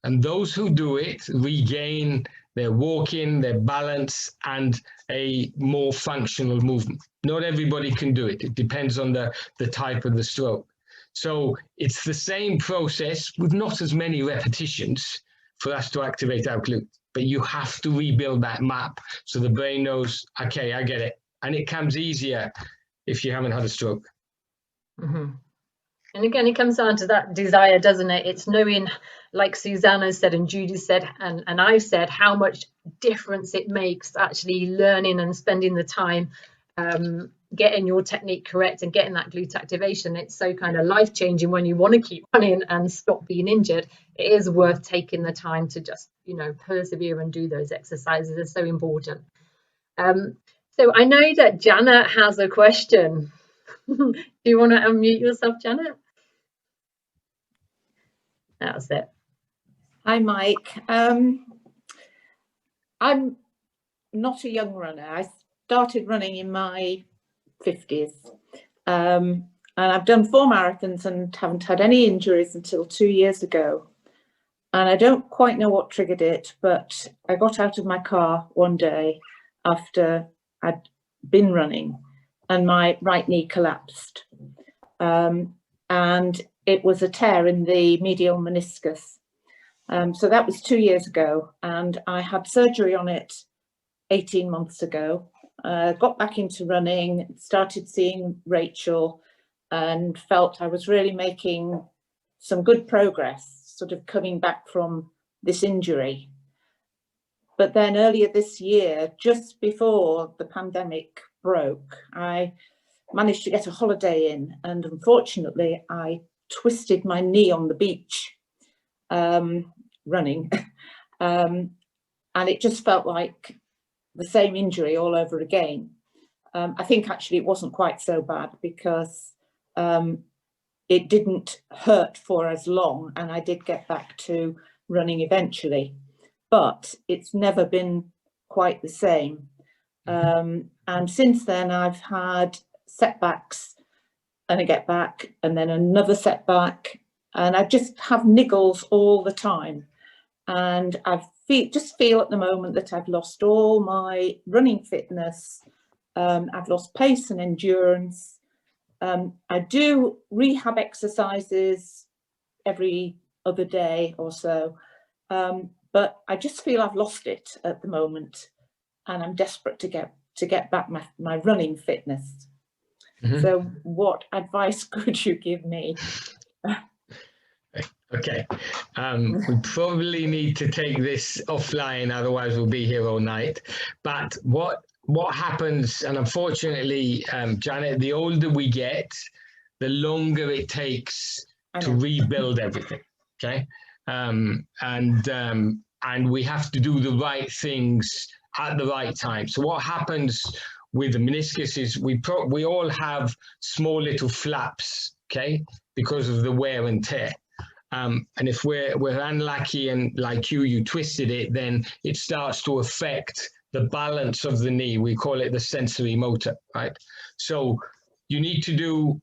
And those who do it regain their walking, their balance, and a more functional movement. Not everybody can do it. It depends on the type of the stroke. So it's the same process with not as many repetitions for us to activate our glute. But you have to rebuild that map so the brain knows, okay, I get it. And it comes easier if you haven't had a stroke. And again, it comes down to that desire, doesn't it? It's knowing like Susannah said and Judy said and I've said, how much difference it makes actually learning and spending the time getting your technique correct and getting that glute activation. It's so kind of life-changing when you want to keep running and stop being injured. It is worth taking the time to just, you know, persevere and do those exercises. They're so important. So I know that Janet has a question. Do you want to unmute yourself, Janet? That's it. Hi, Mike. I'm not a young runner. I started running in my 50s. And I've done 4 marathons and haven't had any injuries until 2 years ago. And I don't quite know what triggered it, but I got out of my car one day after I'd been running and my right knee collapsed. And it was a tear in the medial meniscus. So that was 2 years ago, and I had surgery on it 18 months ago. Got back into running, started seeing Rachel, and felt I was really making some good progress, sort of coming back from this injury. But then earlier this year, just before the pandemic broke, I managed to get a holiday in, and unfortunately I twisted my knee on the beach running, and it just felt like the same injury all over again. I think actually it wasn't quite so bad because it didn't hurt for as long, and I did get back to running eventually, but it's never been quite the same. And since then I've had setbacks and I get back and then another setback, and I just have niggles all the time. And I just feel at the moment that I've lost all my running fitness. I've lost pace and endurance. I do rehab exercises every other day or so, but I just feel I've lost it at the moment, and I'm desperate to get back my running fitness. So what advice could you give me? Okay, we probably need to take this offline, otherwise we'll be here all night. But what happens, and unfortunately, Janet, the older we get, the longer it takes to rebuild everything. Okay, and we have to do the right things at the right time. So what happens with the meniscus is we all have small little flaps, okay, because of the wear and tear. And if we're unlucky and like you twisted it, then it starts to affect the balance of the knee. We call it the sensory motor, right? So you need to do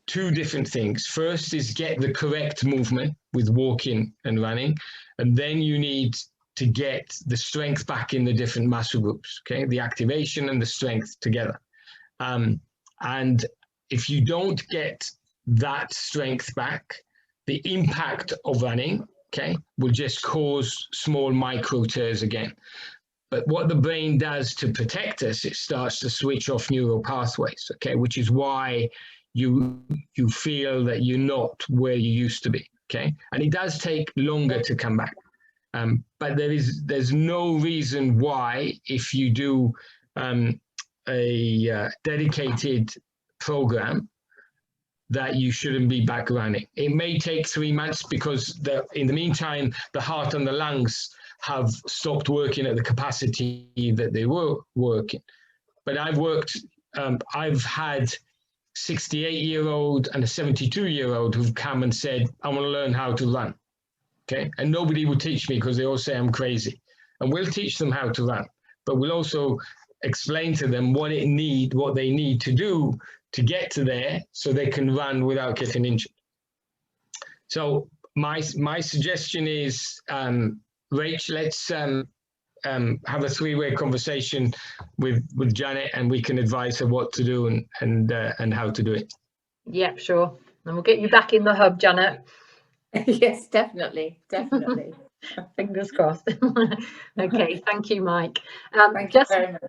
2 different things. First is get the correct movement with walking and running, and then you need to get the strength back in the different muscle groups, okay? The activation and the strength together. And if you don't get that strength back, the impact of running, okay, will just cause small micro tears again. But what the brain does to protect us, it starts to switch off neural pathways, okay, which is why you feel that you're not where you used to be, okay? And it does take longer to come back. But there's no reason why, if you do a dedicated program, that you shouldn't be back running. It may take 3 months because in the meantime, the heart and the lungs have stopped working at the capacity that they were working. But I've had 68-year-old and a 72-year-old who've come and said, I want to learn how to run. Okay, and nobody will teach me because they all say I'm crazy. And we'll teach them how to run, but we'll also explain to them what they need to do to get to there so they can run without getting injured. So my suggestion is, Rach, let's have a 3-way conversation with Janet, and we can advise her what to do and how to do it. Yep, sure. And we'll get you back in the hub, Janet. Yes, definitely. Fingers crossed. Okay, thank you, Mike. Thank you very much.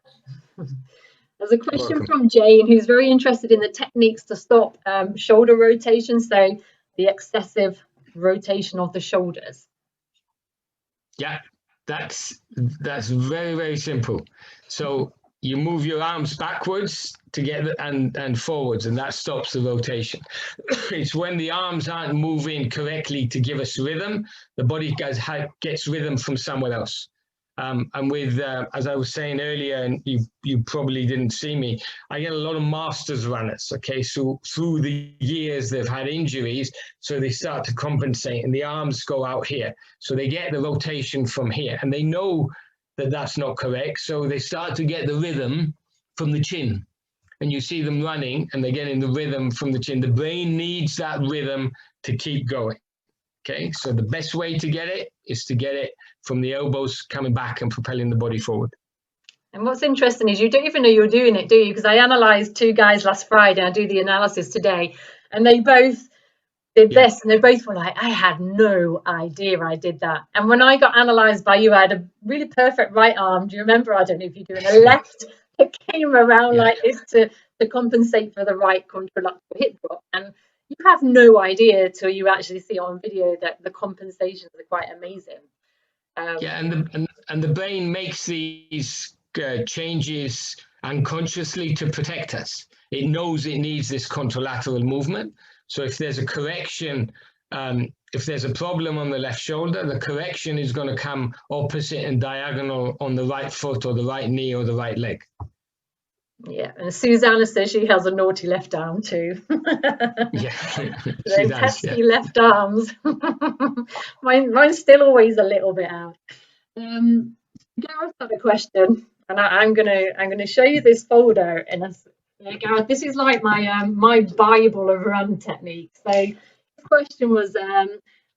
There's a question from Jane, who's very interested in the techniques to stop shoulder rotation, so the excessive rotation of the shoulders? Yeah, that's very, very simple. So you move your arms backwards to get and forwards, and that stops the rotation. It's when the arms aren't moving correctly to give us rhythm, the body gets rhythm from somewhere else. And with, as I was saying earlier, and you probably didn't see me, I get a lot of masters runners, okay? So through the years, they've had injuries, so they start to compensate, and the arms go out here. So they get the rotation from here, and they know that that's not correct, so they start to get the rhythm from the chin. And you see them running, and they're getting the rhythm from the chin. The brain needs that rhythm to keep going. Okay, so the best way to get it is to get it from the elbows coming back and propelling the body forward. And what's interesting is you don't even know you're doing it, do you? Because I analysed 2 guys last Friday, I do the analysis today, and they both did this, and they both were like, I had no idea I did that. And when I got analysed by you, I had a really perfect right arm. Do you remember? I don't know if you're doing a left that came around like this to compensate for the right contralateral hip drop. And you have no idea till you actually see it on video that the compensations are quite amazing. And the brain makes these changes unconsciously to protect us. It knows it needs this contralateral movement. So if there's a correction, if there's a problem on the left shoulder, the correction is going to come opposite and diagonal on the right foot or the right knee or the right leg. Yeah, and Susannah says she has a naughty left arm too. Yeah, those pesky left arms. Mine's still always a little bit out. Gareth had a question, and I'm gonna show you this folder. And Gareth, this is like my my Bible of run techniques. So the question was,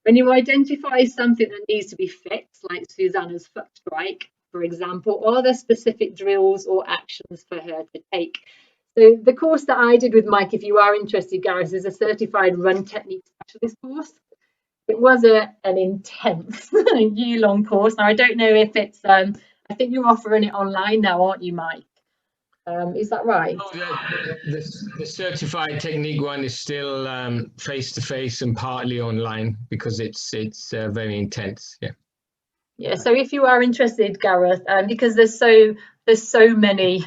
when you identify something that needs to be fixed, like Susannah's foot strike, for example, are there specific drills or actions for her to take? So the course that I did with Mike, if you are interested, Gareth, is a certified run technique specialist course. It was an intense year-long course. Now I don't know if it's I think you're offering it online now, aren't you, Mike? Is that right? Oh, the certified technique one is still face-to-face and partly online because it's very intense. Yeah, so if you are interested, Gareth, because there's so many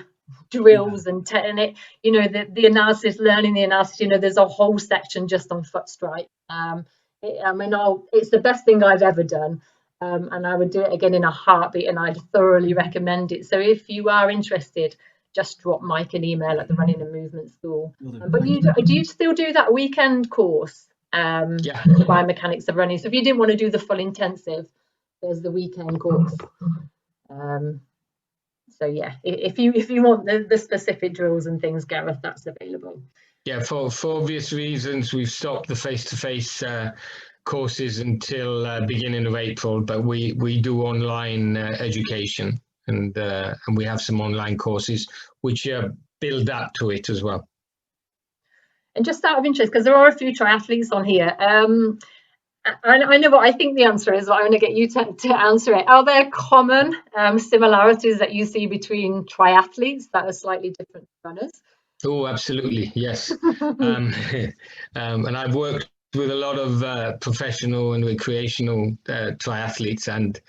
drills and technique, you know, the analysis, learning the analysis, you know, there's a whole section just on foot strike. It's the best thing I've ever done, and I would do it again in a heartbeat, and I'd thoroughly recommend it. So if you are interested, just drop Mike an email at the Running and Movement School. But do you still do that weekend course? The biomechanics of running. So if you didn't want to do the full intensive, there's the weekend course. So yeah, if you want the specific drills and things, Gareth, that's available. Yeah, for obvious reasons, we've stopped the face-to-face courses until beginning of April, but we do online education, and we have some online courses which build up to it as well. And just out of interest, because there are a few triathletes on here, I know what I think the answer is, but I'm going to get you to answer it. Are there common similarities that you see between triathletes that are slightly different runners? Oh, absolutely, yes. And I've worked with a lot of professional and recreational triathletes and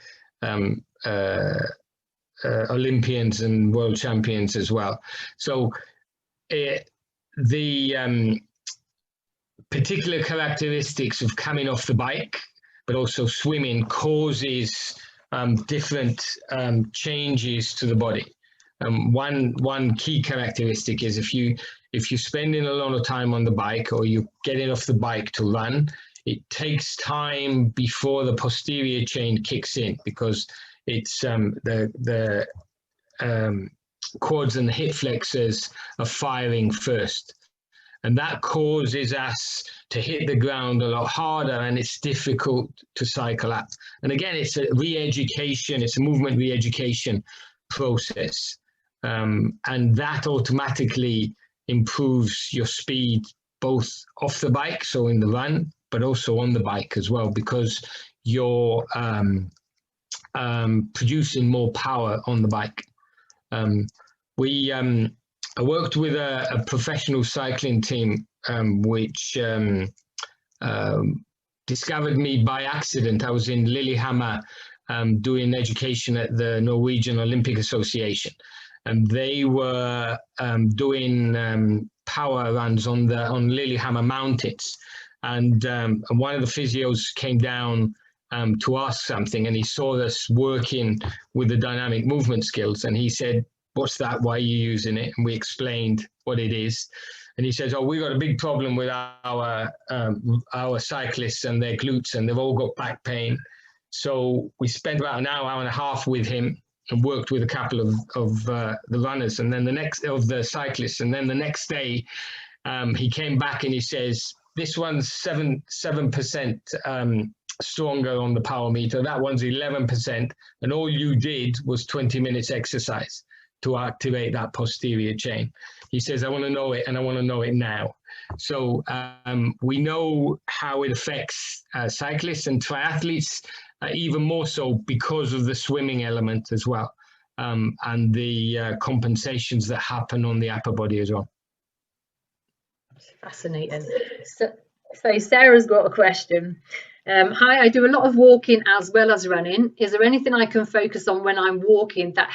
Olympians and world champions as well. So the particular characteristics of coming off the bike, but also swimming, causes different changes to the body. One key characteristic is if you're spending a lot of time on the bike or you're getting off the bike to run, it takes time before the posterior chain kicks in because it's the quads and the hip flexors are firing first. And that causes us to hit the ground a lot harder, and it's difficult to cycle up. And again, it's a re-education, it's a movement re-education process. And that automatically improves your speed, both off the bike, so in the run, but also on the bike as well, because you're producing more power on the bike. I worked with a professional cycling team, which discovered me by accident. I was in Lillehammer doing education at the Norwegian Olympic Association, and they were doing power runs on Lillehammer mountains, and one of the physios came down to ask something, and he saw us working with the dynamic movement skills, and he said, "What's that? Why are you using it?" And we explained what it is. And he says, "Oh, we got a big problem with our cyclists and their glutes, and they've all got back pain." So we spent about an hour and a half with him and worked with a couple of the runners, and then the cyclists. And then the next day, he came back and he says, "This one's 7% stronger on the power meter. That one's 11%, and all you did was 20 minutes exercise to activate that posterior chain." He says, "I want to know it, and I want to know it now." So we know how it affects cyclists and triathletes, even more so because of the swimming element as well, and the compensations that happen on the upper body as well. Fascinating. So Sarah's got a question. Hi, I do a lot of walking as well as running. Is there anything I can focus on when I'm walking that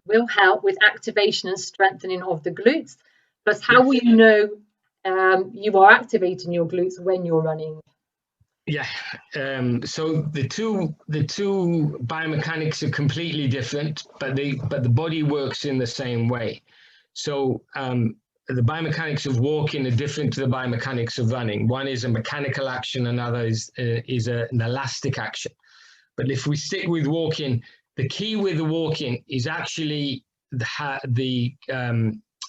will help with activation and strengthening of the glutes? Plus, how will you know you are activating your glutes when you're running? Yeah, so the two biomechanics are completely different, but the body works in the same way. So the biomechanics of walking are different to the biomechanics of running. One is a mechanical action, another is an elastic action. But if we stick with walking, the key with the walking is actually the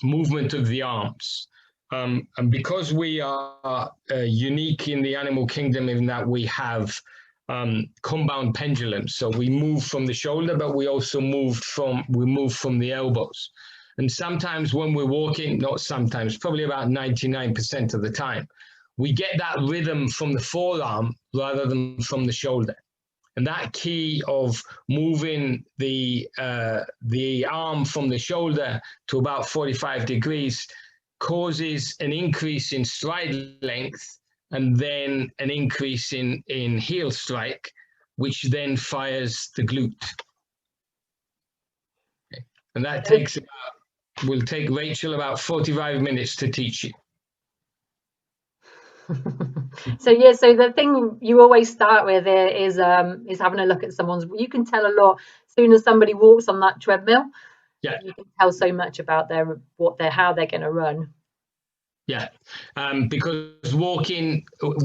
movement of the arms. And because we are unique in the animal kingdom in that we have compound pendulums, so we move from the shoulder, but we also move from the elbows. And sometimes when we're walking, not sometimes, probably about 99% of the time, we get that rhythm from the forearm rather than from the shoulder. And that key of moving the arm from the shoulder to about 45 degrees causes an increase in stride length and then an increase in heel strike, which then fires the glute. Okay. And that will take Rachel about 45 minutes to teach you. So yeah, so the thing you always start with is having a look at someone's. You can tell a lot as soon as somebody walks on that treadmill. Yeah, you can tell so much about how they're going to run. Yeah, because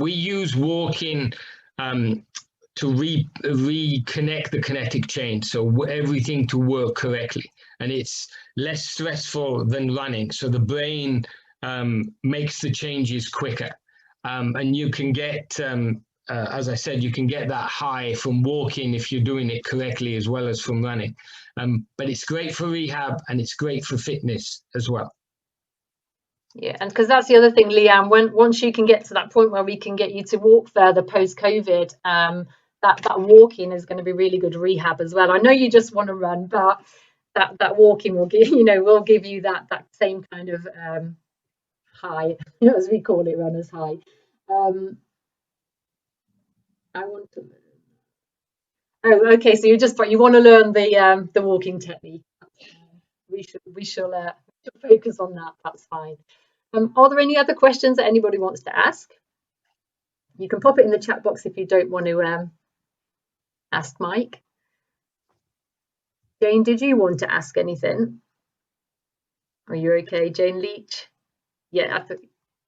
we use walking to reconnect the kinetic chain, so everything to work correctly, and it's less stressful than running. So the brain makes the changes quicker, and you can get, as I said, you can get that high from walking if you're doing it correctly as well as from running. But it's great for rehab and it's great for fitness as well. Yeah, and because that's the other thing, Leanne, once you can get to that point where we can get you to walk further post-COVID, that walking is going to be really good rehab as well. I know you just want to run, but that walking will give you that same kind of high, as we call it, runner's high. I want to. Oh, okay. So you want to learn the walking technique. We shall focus on that. That's fine. Are there any other questions that anybody wants to ask? You can pop it in the chat box if you don't want to ask Mike. Jane, did you want to ask anything? Are you okay, Jane Leach? Yeah.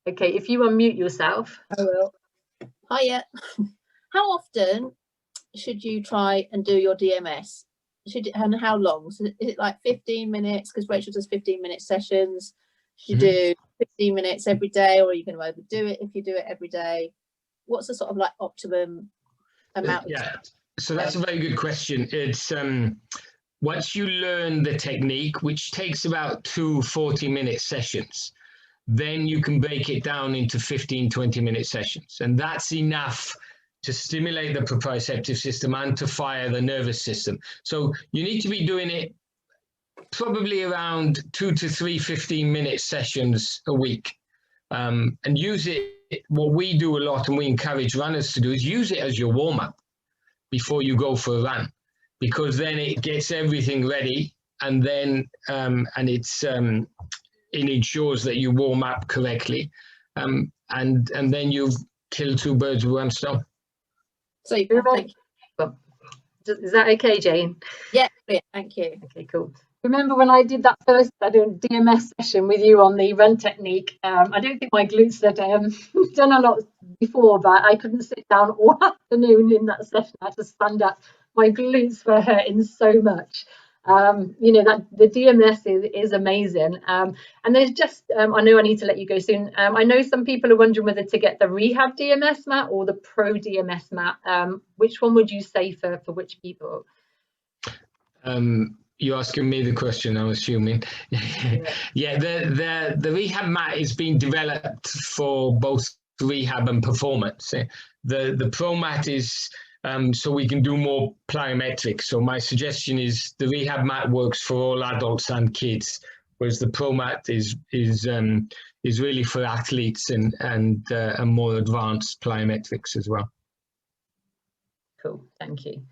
Okay. If you unmute yourself. I will. Hiya. How often should you try and do your DMS? And how long? So is it like 15 minutes? Because Rachel does 15-minute sessions. Should you do 15 minutes every day, or are you going to overdo it if you do it every day? What's the sort of like optimum amount? Yeah, so that's a very good question. It's once you learn the technique, which takes about 2 40-minute sessions, then you can break it down into 15-20-minute sessions, and that's enough to stimulate the proprioceptive system and to fire the nervous system. So you need to be doing it probably around 2 to 3 15-minute sessions a week, and use it what we do a lot and we encourage runners to do is use it as your warm-up before you go for a run, because then it gets everything ready, and then it ensures that you warm up correctly, and then you've killed two birds with one stone. So thank you. Is that okay, Jane? Yeah, brilliant, thank you. Okay, cool. Remember when I did that first DMS session with you on the run technique? I don't think my glutes had done a lot before, but I couldn't sit down all afternoon in that session. I had to stand up. My glutes were hurting so much. You know, that the DMS is amazing. And there's just, I know I need to let you go soon. I know some people are wondering whether to get the rehab DMS mat or the pro DMS mat. Which one would you say for which people? You're asking me the question, I'm assuming. Yeah, the rehab mat is being developed for both rehab and performance. The pro mat is so we can do more plyometrics. So my suggestion is the rehab mat works for all adults and kids, whereas the pro mat is really for athletes and more advanced plyometrics as well. Cool, thank you.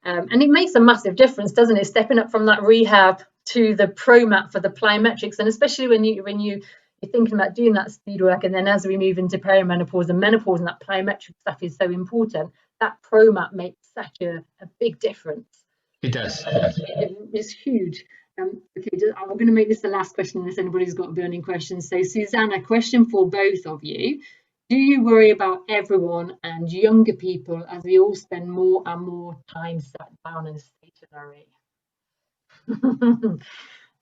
And it makes a massive difference, doesn't it? Stepping up from that rehab to the pro mat for the plyometrics, and especially when you're thinking about doing that speed work, and then as we move into perimenopause and menopause, and that plyometric stuff is so important. That pro mat makes such a big difference. It does. It's huge. Okay, I'm going to make this the last question unless anybody's got a burning question. So, Susannah, question for both of you. Do you worry about everyone and younger people as we all spend more and more time sat down and stationary?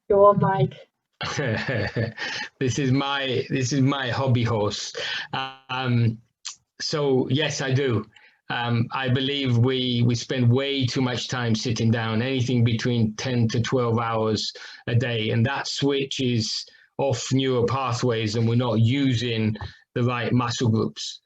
Go on, Mike. This is my hobby horse. So yes, I do. I believe we spend way too much time sitting down, anything between 10 to 12 hours a day, and that switches off neural pathways, and we're not using the right muscle groups.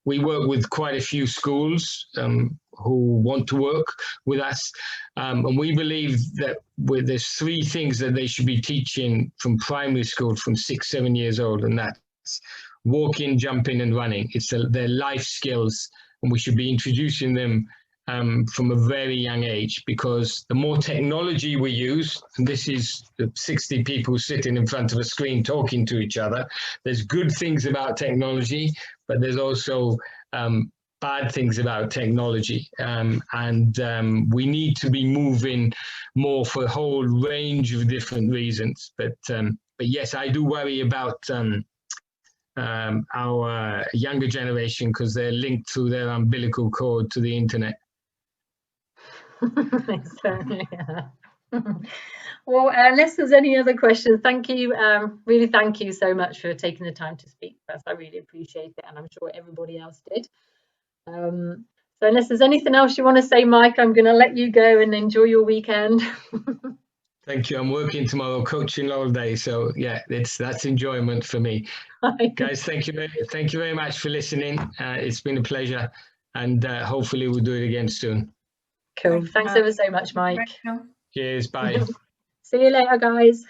We work with quite a few schools who want to work with us, and we believe that there's three things that they should be teaching from primary school from 6-7 years old, and that's walking, jumping, and running. It's their life skills, and we should be introducing them from a very young age, because the more technology we use, and this is 60 people sitting in front of a screen talking to each other, there's good things about technology, but there's also bad things about technology, and we need to be moving more for a whole range of different reasons. But yes, I do worry about our younger generation, because they're linked through their umbilical cord to the internet. Well, unless there's any other questions, thank you. Really, thank you so much for taking the time to speak to us. I really appreciate it, and I'm sure everybody else did. So unless there's anything else you want to say, Mike, I'm going to let you go and enjoy your weekend. Thank you. I'm working tomorrow, coaching all day, so yeah, that's enjoyment for me. Guys, thank you very much for listening. It's been a pleasure, and hopefully we'll do it again soon. Cool. Thanks ever so much, Mike. Cheers. Bye. See you later, guys.